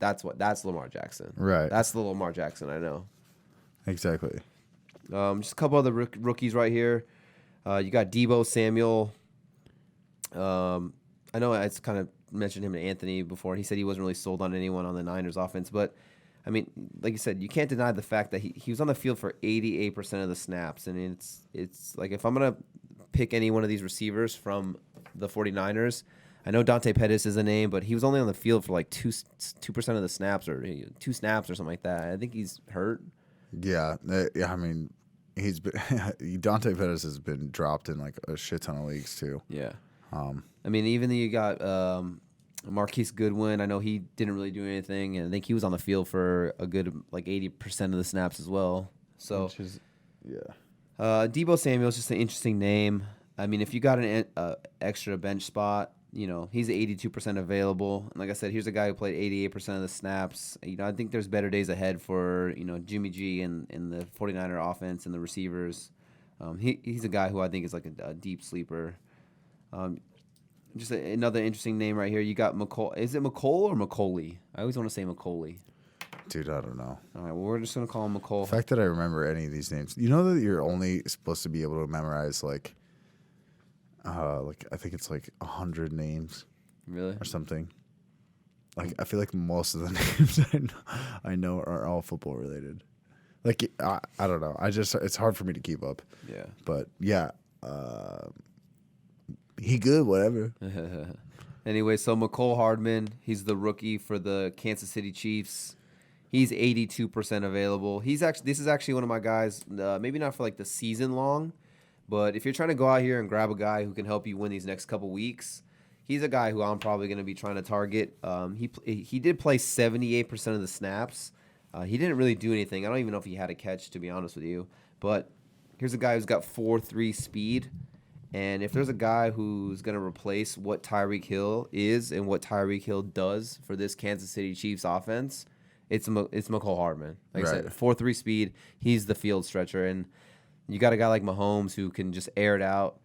that's Lamar Jackson. Right. That's the Lamar Jackson I know. Exactly. Just a couple other rookies right here. You got Deebo Samuel. I know I kind of mentioned him to Anthony before, and he said he wasn't really sold on anyone on the Niners offense. But, I mean, like you said, you can't deny the fact that he was on the field for 88% of the snaps. And it's like if I'm going to pick any one of these receivers from the 49ers, I know Dante Pettis is a name, but he was only on the field for like 2% of the snaps or 2 snaps or something like that. I think he's hurt. Yeah. I mean, he's been Dante Pettis has been dropped in like a shit ton of leagues too. Yeah. I mean, even though you got Marquise Goodwin, I know he didn't really do anything, and I think he was on the field for a good like 80% of the snaps as well. So, Deebo Samuel is just an interesting name. I mean, if you got an extra bench spot, you know, he's 82% available. And like I said, here's a guy who played 88% of the snaps. You know, I think there's better days ahead for, you know, Jimmy G and the 49er offense and the receivers. He's a guy who I think is like a deep sleeper. Just another interesting name right here. You got McCall. Is it McCall or McCauley? I always want to say McCauley. Dude, I don't know. All right, well, we're just going to call him McCall. The fact that I remember any of these names. You know that you're only supposed to be able to memorize like I think it's like 100 names. Really? Or something. Like I feel like most of the names I know are all football related. Like I don't know. It's hard for me to keep up. Yeah. But yeah, he good, whatever. Anyway, so McCole Hardman, he's the rookie for the Kansas City Chiefs. He's 82% available. This is actually one of my guys, maybe not for like the season long, but if you're trying to go out here and grab a guy who can help you win these next couple weeks, he's a guy who I'm probably going to be trying to target. He did play 78% of the snaps. He didn't really do anything. I don't even know if he had a catch, to be honest with you. But here's a guy who's got 4.3 speed. And if there's a guy who's going to replace what Tyreek Hill is and what Tyreek Hill does for this Kansas City Chiefs offense, it's McCole Hardman. Like I said, 4.3 speed. He's the field stretcher. And you got a guy like Mahomes who can just air it out.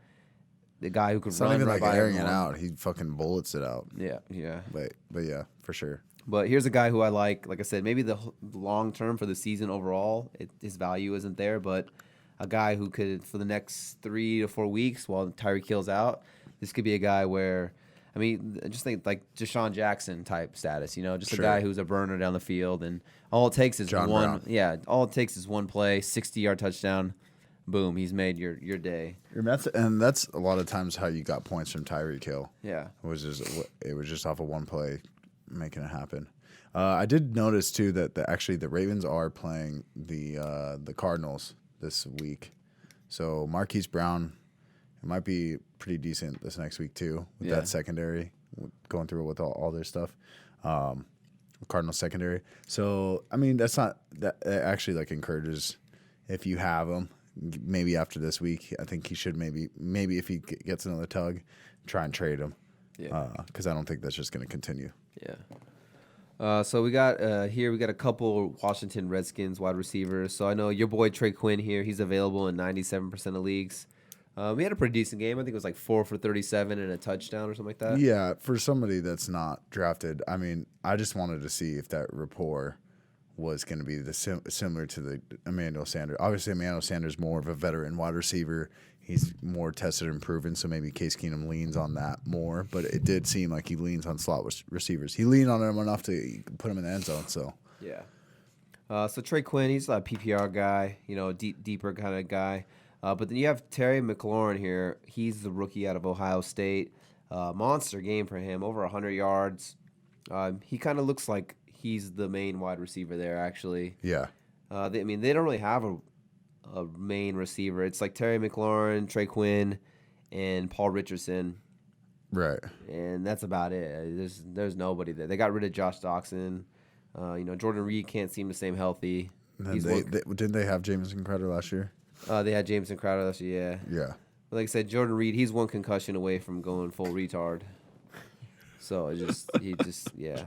The guy who can it's run not even right like by airing everyone. it out. He fucking bullets it out. Yeah, yeah. But yeah, for sure. But here's a guy who I like. Like I said, maybe the long term for the season overall, his value isn't there. But a guy who could, for the next 3 to 4 weeks while Tyreek Hill's out, this could be a guy where, I mean, just think like Deshaun Jackson type status, you know, just a guy who's a burner down the field, and all it takes is John Brown. all it takes is one play, 60-yard touchdown, boom, he's made your day. And that's a lot of times how you got points from Tyreek Hill. Yeah. It was just off of one play making it happen. I did notice too that the Ravens are playing the Cardinals this week, so Marquise Brown, it might be pretty decent this next week too with that secondary going through with all their stuff. Cardinals secondary. So I mean that actually like encourages if you have him. Maybe after this week, I think he should maybe if he gets another tug, try and trade him. Yeah. Because I don't think that's just going to continue. Yeah. So we got we got a couple Washington Redskins wide receivers. So I know your boy Trey Quinn here. He's available in 97% of leagues. We had a pretty decent game. I think it was like 4 for 37 and a touchdown or something like that. Yeah, for somebody that's not drafted, I mean, I just wanted to see if that rapport was going to be similar to the Emmanuel Sanders. Obviously, Emmanuel Sanders is more of a veteran wide receiver. He's more tested and proven, so maybe Case Keenum leans on that more. But it did seem like he leans on slot receivers. He leaned on them enough to put him in the end zone. So yeah. So Trey Quinn, he's a PPR guy, deeper kind of guy. But then you have Terry McLaurin here. He's the rookie out of Ohio State. Monster game for him, over 100 yards. He kind of looks like he's the main wide receiver there, actually. Yeah. They don't really have a main receiver. It's like Terry McLaurin, Trey Quinn, and Paul Richardson. Right. And that's about it. There's nobody there. They got rid of Josh Doxson. Jordan Reed can't seem to stay healthy. Didn't they have Jamison Crowder last year? They had Jameson Crowder last year, yeah. Yeah. But like I said, Jordan Reed, he's one concussion away from going full retard. So yeah.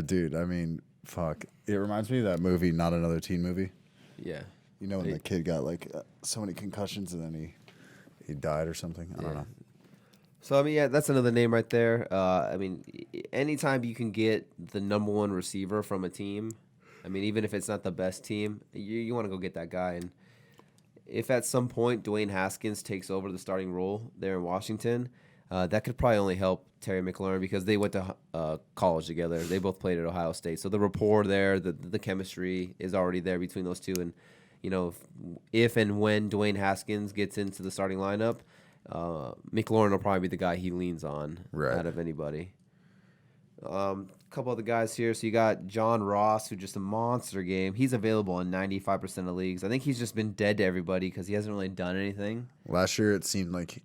Dude, I mean, fuck. It reminds me of that movie, Not Another Teen Movie. Yeah. You know when the kid got like so many concussions and then he died or something? I don't know. So, I mean, yeah, that's another name right there. Anytime you can get the number one receiver from a team, even if it's not the best team, you want to go get that guy. And if at some point Dwayne Haskins takes over the starting role there in Washington, that could probably only help Terry McLaurin because they went to college together. They both played at Ohio State. So the rapport there, the chemistry is already there between those two. And, if and when Dwayne Haskins gets into the starting lineup, McLaurin will probably be the guy he leans on out of anybody. A couple other guys here. So you got John Ross, who's just a monster game. He's available in 95% of leagues. I think he's just been dead to everybody because he hasn't really done anything. Last year, it seemed like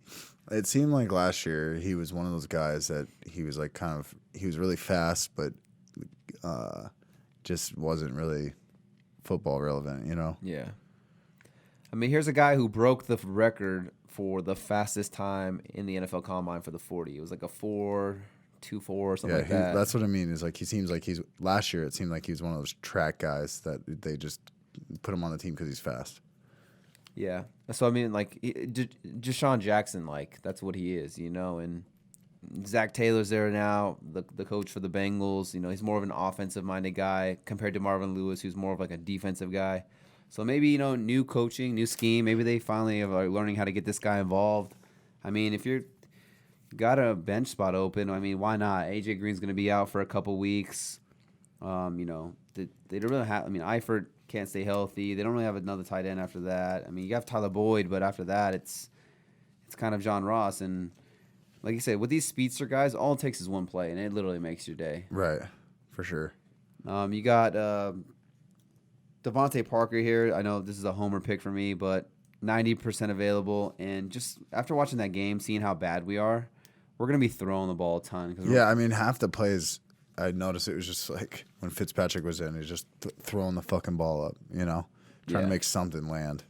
last year he was one of those guys that he was like he was really fast, but just wasn't really football relevant, Yeah. Here's a guy who broke the record for the fastest time in the NFL Combine for the 40. It was like a 4.24 or something like that. That's what I mean. Is like he seems like last year. It seemed like he was one of those track guys that they just put him on the team because he's fast. Yeah. So Deshaun Jackson, that's what he is, And Zach Taylor's there now, the coach for the Bengals. He's more of an offensive-minded guy compared to Marvin Lewis, who's more of like a defensive guy. So maybe, new coaching, new scheme. Maybe they finally are learning how to get this guy involved. If you're got a bench spot open, why not? AJ Green's going to be out for a couple weeks. They don't really have. Eifert can't stay healthy. They don't really have another tight end after that. You have Tyler Boyd, but after that, it's kind of John Ross. And like you said, with these speedster guys, all it takes is one play, and it literally makes your day. Right, for sure. You got Devontae Parker here. I know this is a homer pick for me, but 90% available. And just after watching that game, seeing how bad we are, we're going to be throwing the ball a ton. Yeah, half the plays, I noticed it was just like when Fitzpatrick was in, he's just throwing the fucking ball up, trying to make something land.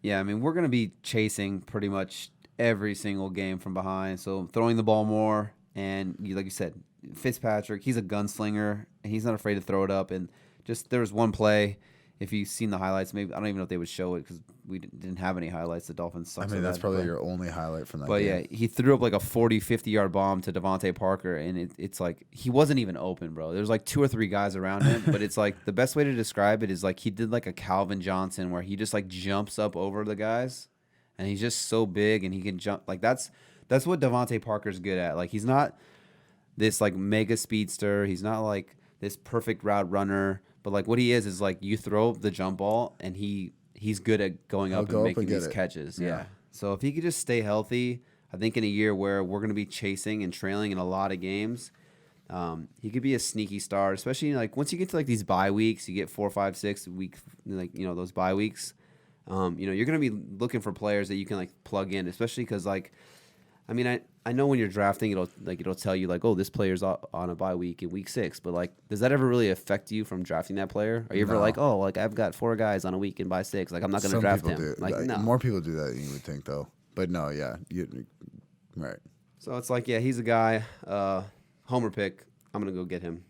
Yeah, we're going to be chasing pretty much every single game from behind. So throwing the ball more. And like you said, Fitzpatrick, he's a gunslinger, and he's not afraid to throw it up. And just there was one play. If you've seen the highlights, maybe I don't even know if they would show it because we didn't have any highlights. The Dolphins suck. That's probably your only highlight from that game. But yeah, he threw up like a 40, 50-yard bomb to Devontae Parker, and it's like he wasn't even open, bro. There's like 2 or 3 guys around him, but it's like the best way to describe it is like he did like a Calvin Johnson where he just like jumps up over the guys, and he's just so big and he can jump. Like that's what Devontae Parker's good at. Like he's not this like mega speedster. He's not like this perfect route runner. But like what he is like you throw the jump ball and he he's good at going He'll up go and up making and get these it. catches. Yeah. Yeah. So if he could just stay healthy, I think in a year where we're going to be chasing and trailing in a lot of games, he could be a sneaky star, especially like once you get to like these bye weeks, you get 4, 5, 6 week, like, those bye weeks. You're going to be looking for players that you can like plug in, especially because like, I mean, I know when you're drafting, it'll tell you like, oh, this player's on a bye week in week 6, but like, does that ever really affect you from drafting that player? Are you ever like, oh, like I've got 4 guys on a week in bye 6, like I'm not going to draft him? Do. Like, no. More people do that than you would think, though. But no, yeah, right. So it's like, yeah, he's a guy, homer pick. I'm gonna go get him.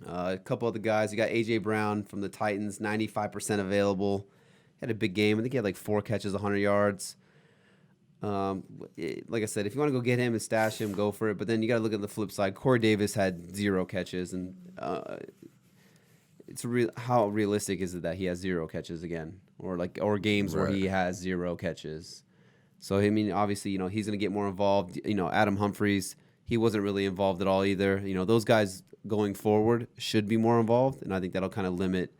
A couple other guys. You got AJ Brown from the Titans, 95% available. Had a big game. I think he had like 4 catches, 100 yards. Like I said, if you want to go get him and stash him, go for it. But then you got to look at the flip side. Corey Davis had 0 catches, and how realistic is it that he has 0 catches again, or games where he has 0 catches? So I mean, obviously, he's going to get more involved. Adam Humphries, he wasn't really involved at all either. Those guys going forward should be more involved, and I think that'll kind of limit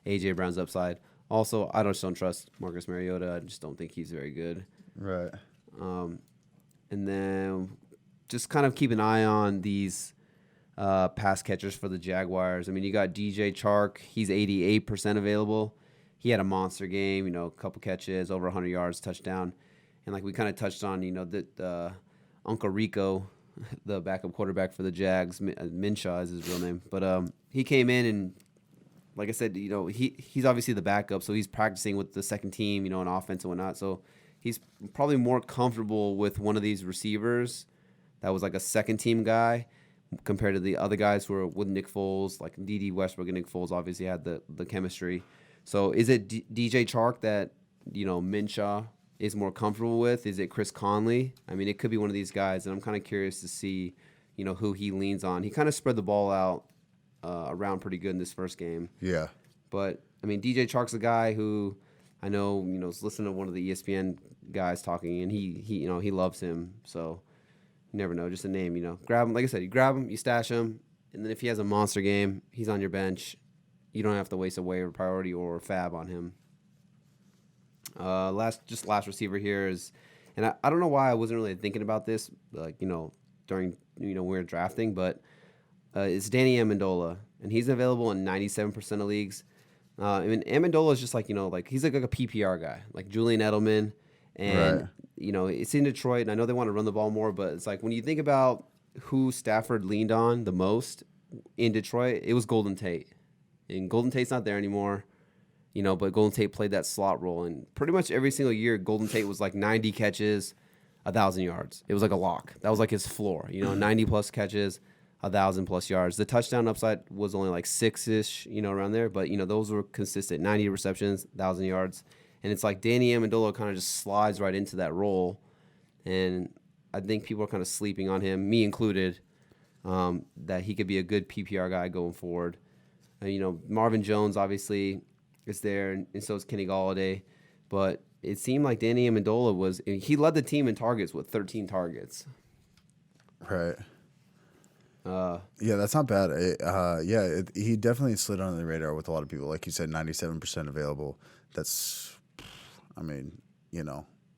AJ Brown's upside. Also, I just don't trust Marcus Mariota. I just don't think he's very good. Right. And then just kind of keep an eye on these pass catchers for the Jaguars. I mean, you got DJ Chark. He's 88% available. He had a monster game, a couple catches, over 100 yards, touchdown. And like we kind of touched on, that Uncle Rico, the backup quarterback for the Jags, Minshaw is his real name. But he came in and, like I said, he's obviously the backup, so he's practicing with the second team, in offense and whatnot. So he's probably more comfortable with one of these receivers that was like a second-team guy compared to the other guys who were with Nick Foles, like D.D. Westbrook and Nick Foles obviously had the chemistry. So is it DJ Chark that, Minshaw is more comfortable with? Is it Chris Conley? I mean, it could be one of these guys, and I'm kind of curious to see, who he leans on. He kind of spread the ball out around pretty good in this first game. Yeah. But, I mean, DJ Chark's a guy who I know, was listening to one of the ESPN guys talking, and he loves him. So you never know, just a name, grab him. Like I said, you grab him, you stash him, and then if he has a monster game, he's on your bench. You don't have to waste a waiver priority or fab on him. Last receiver here is, and I don't know why I wasn't really thinking about this, like, during, when we were drafting, but it's Danny Amendola, and he's available in 97% of leagues. I mean, Amendola is just like, he's like a PPR guy, like Julian Edelman. And, it's in Detroit, and I know they want to run the ball more, but it's like when you think about who Stafford leaned on the most in Detroit, it was Golden Tate. And Golden Tate's not there anymore, but Golden Tate played that slot role. And pretty much every single year, Golden Tate was like 90 catches, 1,000 yards. It was like a lock. That was like his floor, 90-plus catches, 1,000-plus yards. The touchdown upside was only like 6-ish, around there. But, those were consistent, 90 receptions, 1,000 yards. And it's like Danny Amendola kind of just slides right into that role. And I think people are kind of sleeping on him, me included, that he could be a good PPR guy going forward. Marvin Jones obviously is there, and so is Kenny Golladay. But it seemed like Danny Amendola he led the team in targets with 13 targets. Right. Yeah, that's not bad. He definitely slid under the radar with a lot of people. Like you said, 97% available. That's, I mean,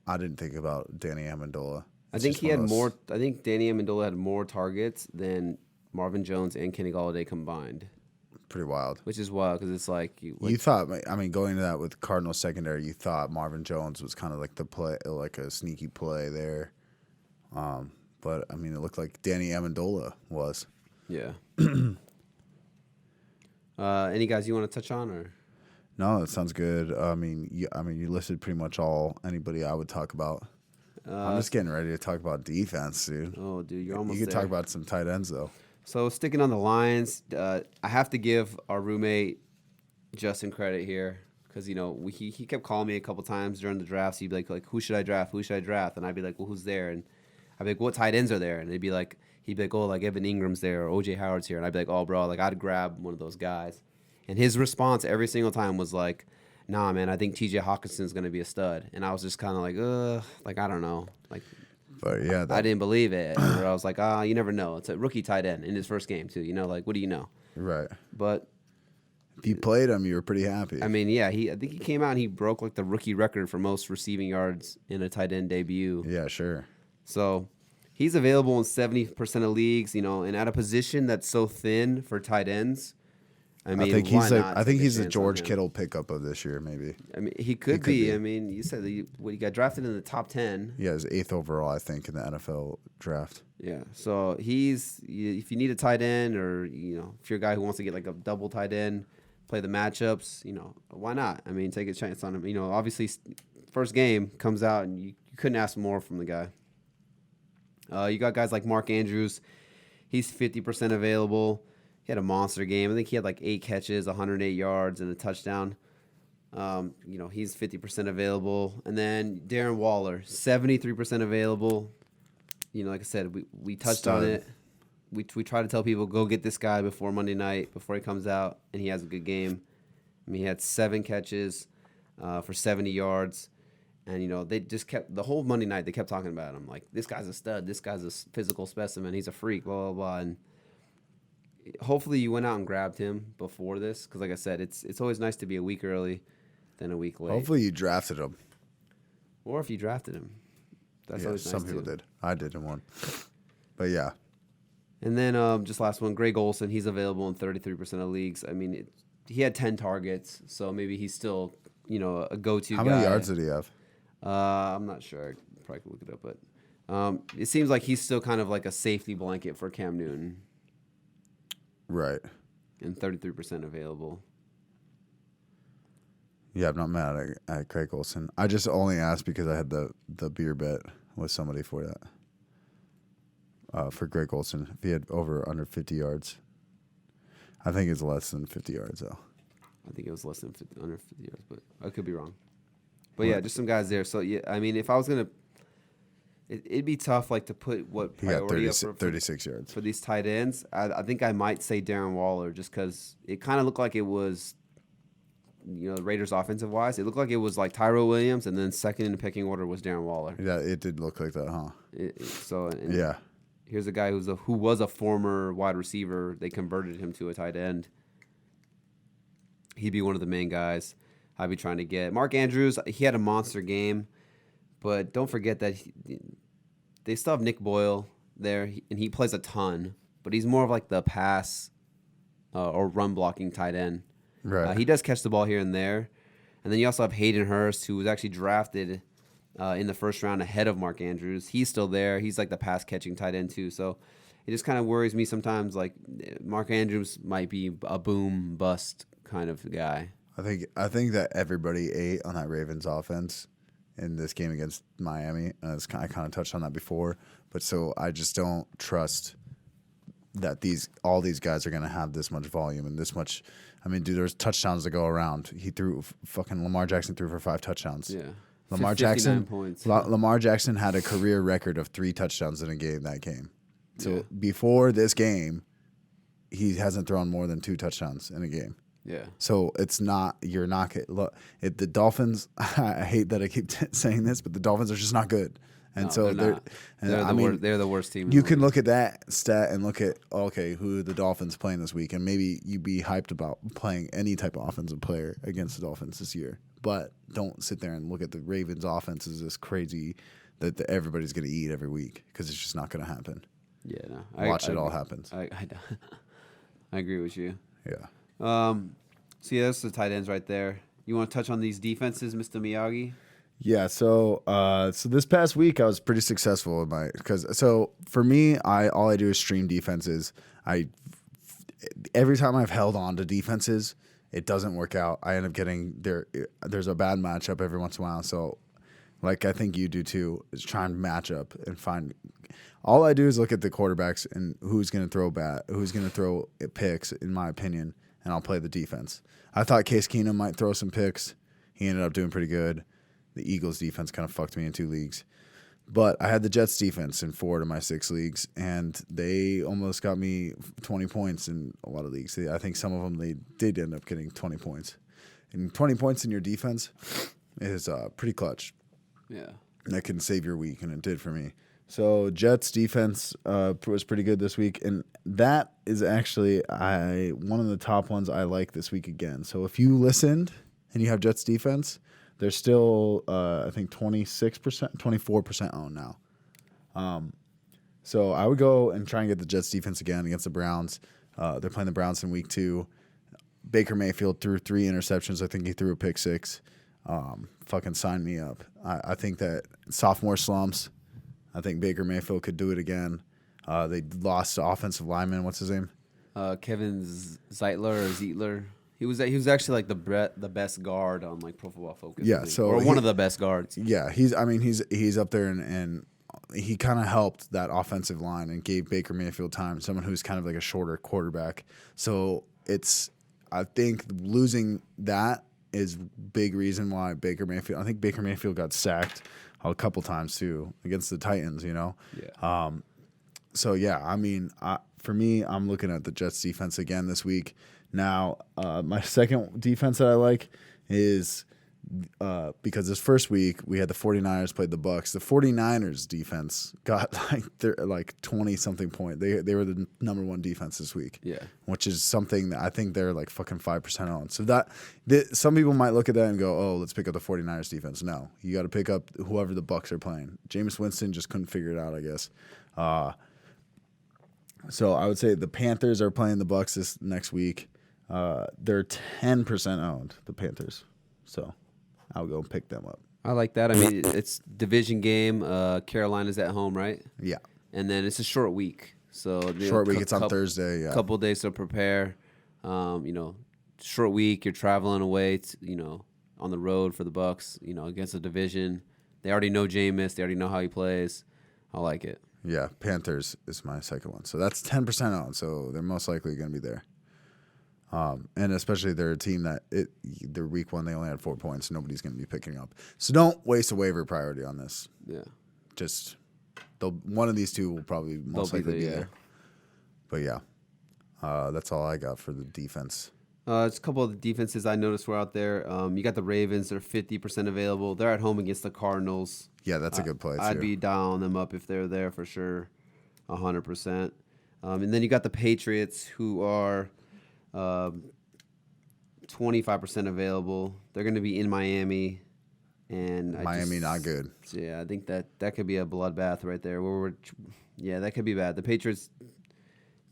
I didn't think about Danny Amendola. I think Danny Amendola had more targets than Marvin Jones and Kenny Golladay combined. Pretty wild. Which is wild because it's like you thought. I mean, going to that with Cardinals secondary, you thought Marvin Jones was kind of like the play, like a sneaky play there. But I mean, it looked like Danny Amendola was. Yeah. Any guys you want to touch on or? No, that sounds good. I mean, you listed pretty much anybody I would talk about. I'm just getting ready to talk about defense, dude. Oh, dude, you're almost there. You could there. talk about some tight ends though. So sticking on the Lions, I have to give our roommate Justin credit here because he kept calling me a couple times during the drafts. He'd be like, who should I draft? Who should I draft? And I'd be like, well, who's there? And I'd be like, what tight ends are there? And he'd be like, oh, like Evan Ingram's there or OJ Howard's here. And I'd be like, oh, bro, like I'd grab one of those guys. And his response every single time was like, nah, man, I think T.J. Hawkinson's gonna be a stud. And I was just kind of like, like I don't know, like. But yeah, I didn't believe it. Or I was like, you never know. It's a rookie tight end in his first game too. Like, what do you know? Right. But If you played him, you were pretty happy. I mean, yeah, I think he came out and he broke like the rookie record for most receiving yards in a tight end debut. Yeah, sure. So he's available in 70% of leagues, and at a position that's so thin for tight ends. I mean, I think he's the George Kittle pickup of this year, maybe. I mean, he could be. I mean, you said he got drafted in the top 10. Yeah, he's 8th overall, I think, in the NFL draft. Yeah, so if you need a tight end, or if you're a guy who wants to get like a double tight end, play the matchups, why not? I mean, take a chance on him. Obviously, first game comes out and you couldn't ask more from the guy. You got guys like Mark Andrews. He's 50% available. He had a monster game. I think he had like 8 catches, 108 yards, and a touchdown. He's 50% available. And then Darren Waller, 73% available. Like I said, we touched on it. We try to tell people, go get this guy before Monday night, before he comes out, and he has a good game. I mean, he had 7 catches for 70 yards. And, they just kept, the whole Monday night, they kept talking about him. Like, this guy's a stud. This guy's a physical specimen. He's a freak, blah, blah, blah. And hopefully you went out and grabbed him before this, because like I said, it's always nice to be a week early than a week late. Hopefully you drafted him. Or if you drafted him. That's always nice. Some people did. I did in one. But yeah. And then just last one, Greg Olsen. He's available in 33% of leagues. I mean, he had 10 targets, so maybe he's still, a go-to guy. How many yards did he have? I'm not sure. I probably could look it up, but it seems like he's still kind of like a safety blanket for Cam Newton. Right. And 33% available. Yeah, I'm not mad at Craig Olsen. I just only asked because I had the beer bet with somebody for that. For Greg Olsen, if he had over or under 50 yards. I think it's less than 50 yards, though. I think it was less than under 50 yards, but I could be wrong. But yeah, just some guys there. So yeah, I mean, if I was gonna, it'd be tough like to put what priority up for 36 yards for these tight ends. I think I might say Darren Waller just because it kind of looked like it was, the Raiders offensive wise, it looked like it was like Tyrell Williams, and then second in the pecking order was Darren Waller. Yeah, it did look like that, huh? Yeah. Here's a guy who was a former wide receiver. They converted him to a tight end. He'd be one of the main guys I'd be trying to get. Mark Andrews, he had a monster game, but don't forget that they still have Nick Boyle there, and he plays a ton, but he's more of like the pass or run blocking tight end. Right. He does catch the ball here and there. And then you also have Hayden Hurst, who was actually drafted in the first round ahead of Mark Andrews. He's still there. He's like the pass catching tight end too. So it just kind of worries me sometimes. Like Mark Andrews might be a boom bust kind of guy. I think that everybody ate on that Ravens offense in this game against Miami. I kind of touched on that before, but so I just don't trust that all these guys are going to have this much volume and this much. I mean, dude, there's touchdowns to go around. Lamar Jackson threw for 5 touchdowns. Yeah. Lamar Jackson had a career record of 3 touchdowns in a game that game. So before this game, he hasn't thrown more than 2 touchdowns in a game. Yeah. So you're not look. If the Dolphins, I hate that I keep saying this, but the Dolphins are just not good. And they're the worst team. You can look at that stat and look at who the Dolphins playing this week, and maybe you'd be hyped about playing any type of offensive player against the Dolphins this year. But don't sit there and look at the Ravens' offense as this crazy that everybody's going to eat every week, because it's just not going to happen. Yeah, no. Watch it all happen. I agree with you. Yeah. So yeah, that's the tight ends right there. You want to touch on these defenses, Mr. Miyagi? Yeah, so this past week I was pretty successful so for me, all I do is stream defenses. Every time I've held on to defenses, it doesn't work out. I end up getting there's a bad matchup every once in a while. So like I think you do too, is try and match up and find. All I do is look at the quarterbacks and who's going to throw picks, in my opinion, and I'll play the defense. I thought Case Keenum might throw some picks. He ended up doing pretty good. The Eagles defense kind of fucked me in 2 leagues. But I had the Jets defense in 4 of my 6 leagues, and they almost got me 20 points in a lot of leagues. I think some of them they did end up getting 20 points. And 20 points in your defense is pretty clutch. Yeah. And that can save your week, and it did for me. So Jets defense was pretty good this week, and that is actually one of the top ones I like this week again. So if you listened and you have Jets defense, they're still I think 26%, 24% owned now. So I would go and try and get the Jets defense again against the Browns. They're playing the Browns in week 2. Baker Mayfield threw 3 interceptions. I think he threw a pick 6. Fucking sign me up. I think that sophomore slumps. I think Baker Mayfield could do it again. They lost the offensive lineman. What's his name? Kevin Zeitler. He was actually like the best guard on like Pro Football Focus. Yeah, so or one of the best guards. Yeah, he's up there and he kind of helped that offensive line and gave Baker Mayfield time. Someone who's kind of like a shorter quarterback. So I think losing that is big reason why Baker Mayfield. I think Baker Mayfield got sacked a couple times too against the Titans. Yeah. So yeah, I mean, for me, I'm looking at the Jets defense again this week. Now, my second defense that I like is because this first week we had the 49ers played the Bucks. The 49ers defense got like 20 something point. They were the number 1 defense this week. Yeah. Which is something that I think they're like fucking 5% on. So some people might look at that and go, "Oh, let's pick up the 49ers defense." No. You got to pick up whoever the Bucks are playing. Jameis Winston just couldn't figure it out, I guess. So I would say the Panthers are playing the Bucks this next week. They're 10% owned, the Panthers. So I'll go and pick them up. I like that. I mean, it's division game. Carolina's at home, right? Yeah. And then it's a short week. So short week. It's on Thursday. Yeah. Couple days to prepare. Short week. You're traveling away. On the road for the Bucks. Against the division. They already know Jameis. They already know how he plays. I like it. Yeah. Panthers is my second one. So that's 10% owned. So they're most likely going to be there. And especially they're a team that their week 1 they only had 4 points. Nobody's going to be picking up. So don't waste a waiver priority on this. Yeah. Just one of these two will probably most likely be there. But yeah, that's all I got for the defense. It's a couple of the defenses I noticed were out there. You got the Ravens. They're 50% available. They're at home against the Cardinals. Yeah, that's a good play too. I'd be dialing them up if they're there for sure, 100%. And then you got the Patriots who are 25% available. They're going to be in Miami, and Miami not good. Yeah, I think that could be a bloodbath right there. That could be bad. The Patriots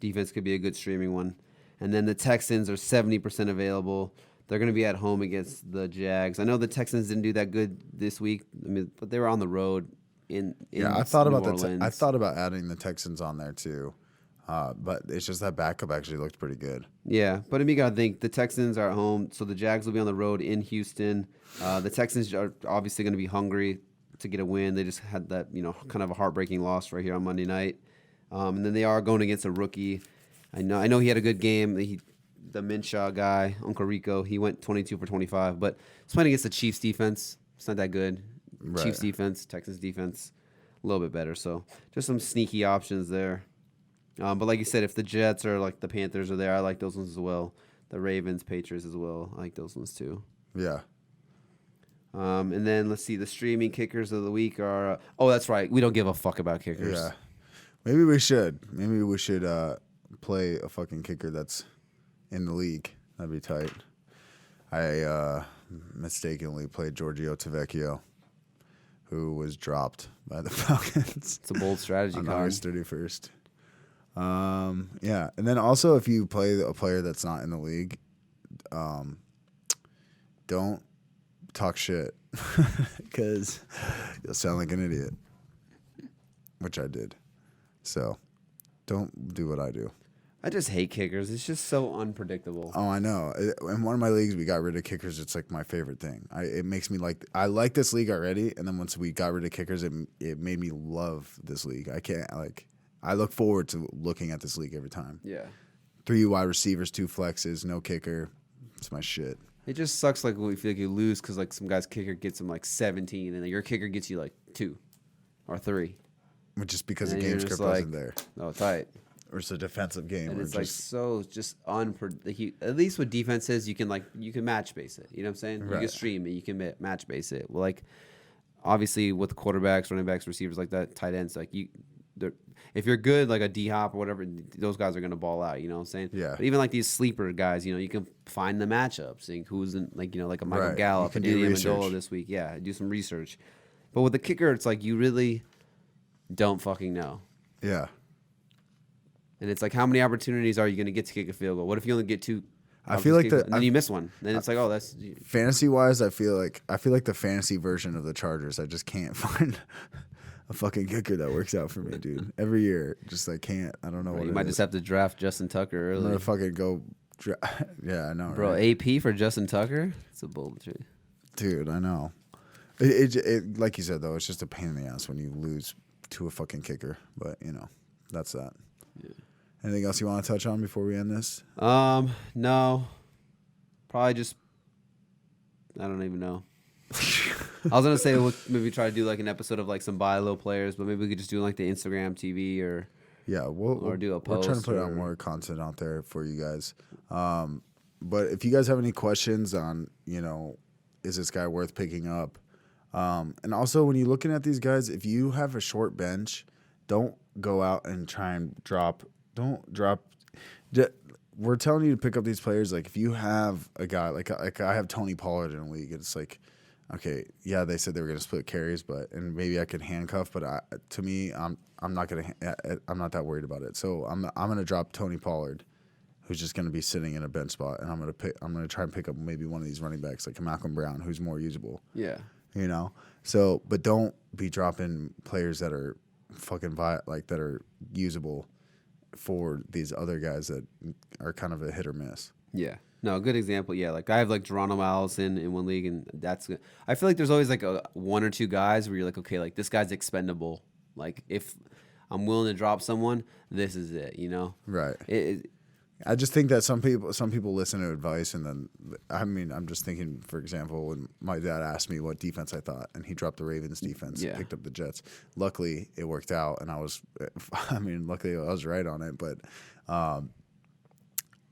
defense could be a good streaming one, and then the Texans are 70% available. They're going to be at home against the Jags. I know the Texans didn't do that good this week. But they were on the road in I thought New about Orleans. I thought about adding the Texans on there too. But it's just that backup actually looked pretty good. Yeah, but you got to think the Texans are at home, so the Jags will be on the road in Houston. The Texans are obviously going to be hungry to get a win. They just had that, kind of a heartbreaking loss right here on Monday night. And then they are going against a rookie. I know he had a good game. The Minshew guy, Uncle Rico, he went 22 for 25, but it's playing against the Chiefs defense. It's not that good. Right. Chiefs defense, Texans defense, a little bit better. So just some sneaky options there. But like you said, if the Jets or like the Panthers are there, I like those ones as well. The Ravens, Patriots as well. I like those ones too. Yeah. And then let's see, the streaming kickers of the week are. That's right. We don't give a fuck about kickers. Yeah. Maybe we should. Play a fucking kicker that's in the league. That'd be tight. I mistakenly played Giorgio Tavecchio, who was dropped by the Falcons. It's a bold strategy. On August 31st. Yeah, and then also if you play a player that's not in the league, don't talk shit because you'll sound like an idiot, which I did. So don't do what I do. I just hate kickers. It's just so unpredictable. Oh, I know. In one of my leagues, we got rid of kickers. It's like my favorite thing. It makes me I like this league already, and then once we got rid of kickers, it made me love this league. I look forward to looking at this league every time. Yeah. 3 wide receivers, 2 flexes, no kicker. It's my shit. It just sucks like when you feel like you lose because like some guy's kicker gets him like 17 and then your kicker gets you like 2 or 3. Just because the game script wasn't there. Oh, tight. Or it's a defensive game. And it's just at least with defenses, you can match base it. You know what I'm saying? Right. You can stream it. You can match base it. Well, like obviously with quarterbacks, running backs, receivers like that, tight ends, like if you're good, like a D-Hop or whatever, those guys are going to ball out, you know what I'm saying? Yeah. But even like these sleeper guys, you can find the matchups, seeing who's in, like, like a Michael Right. Gallup, You a can do Danny research. Amendola this week. Yeah, do some research. But with the kicker, it's like you really don't fucking know. Yeah. And it's like, how many opportunities are you going to get to kick a field goal? What if you only get 2? I feel like and then you miss one. Then it's like, oh, that's fantasy wise, I feel like the fantasy version of the Chargers. I just can't find a fucking kicker that works out for me, dude. Every year, just I can't. I don't know what you it might is. just have to draft Justin Tucker I'm early. gonna fucking go. Yeah, I know, Bro, right? AP for Justin Tucker? It's a bold trade. Dude, I know. It like you said though, it's just a pain in the ass when you lose to a fucking kicker. But that's that. Yeah. Anything else you want to touch on before we end this? No. Probably just, I don't even know. I was gonna say we'll maybe try to do like an episode of like some buy low players, but maybe we could just do like the Instagram TV or Yeah, we'll do a We're trying to post put out or- more content out there for you guys. But if you guys have any questions on, is this guy worth picking up? And also when you're looking at these guys, if you have a short bench, don't go out and try and drop. Don't drop. We're telling you to pick up these players. Like if you have a guy like I have Tony Pollard in a league, it's like, okay, yeah, they said they were going to split carries, and maybe I could handcuff, but to me, I'm not that worried about it. So I'm going to drop Tony Pollard, who's just going to be sitting in a bench spot, and I'm going to try and pick up maybe one of these running backs like a Malcolm Brown, who's more usable. Yeah. So, but don't be dropping players that are fucking that are usable for these other guys that are kind of a hit or miss. Yeah. No, a good example. Yeah, like I have like Geronimo Allison in one league, and that's good. I feel like there's always like one or two guys where you're like, okay, like this guy's expendable. Like if I'm willing to drop someone, this is it. Right. It, I just think that some people listen to advice, and then I'm just thinking, for example, when my dad asked me what defense I thought, and he dropped the Ravens defense, and picked up the Jets. Luckily, it worked out, and luckily I was right on it, but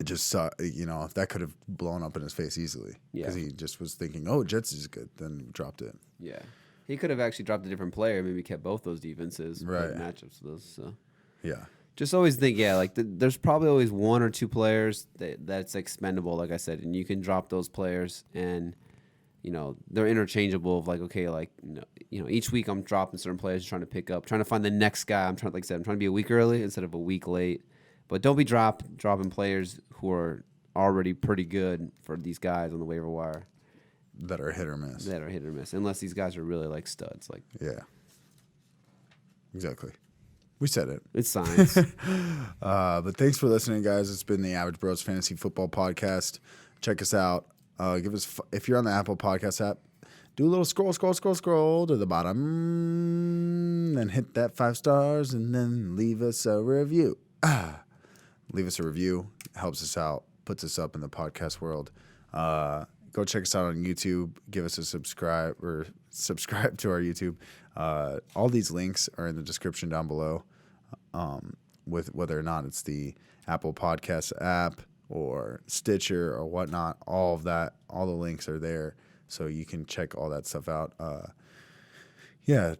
it just that could have blown up in his face easily because he just was thinking, oh, Jets is good, then dropped it. Yeah, he could have actually dropped a different player, maybe kept both those defenses, right? Matchups with those. So yeah. Just always think, there's probably always one or two players that's expendable, like I said, and you can drop those players, and they're interchangeable. Of like, okay, like each week I'm dropping certain players, trying to find the next guy. I'm trying to be a week early instead of a week late. But don't be dropping players who are already pretty good for these guys on the waiver wire that are hit or miss. Unless these guys are really like studs. Like yeah, exactly. We said it. It's science. But thanks for listening, guys. It's been the Average Bros Fantasy Football Podcast. Check us out. If you're on the Apple Podcast app, do a little scroll to the bottom, then hit that 5 stars, and then leave us a review. Leave us a review. Helps us out. Puts us up in the podcast world. Go check us out on YouTube. Give us a subscribe to our YouTube. All these links are in the description down below. With whether or not it's the Apple Podcast app or Stitcher or whatnot, all of that, all the links are there, so you can check all that stuff out.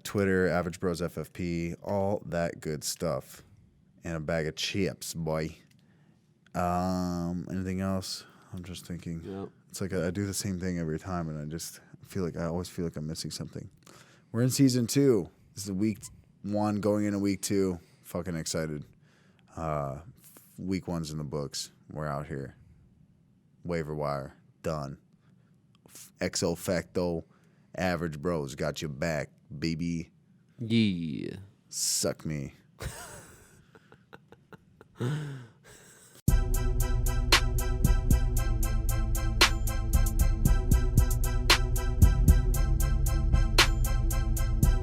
Twitter, Average Bros FFP, all that good stuff, and a bag of chips, boy. Anything else? I'm just thinking. Yep. It's like I do the same thing every time, and I always feel like I'm missing something. We're in season 2. This is week 1 going into week 2. Fucking excited. Week 1's in the books. We're out here. Waiver wire done. XO Facto Average Bros got your back, baby. Yeah. Suck me.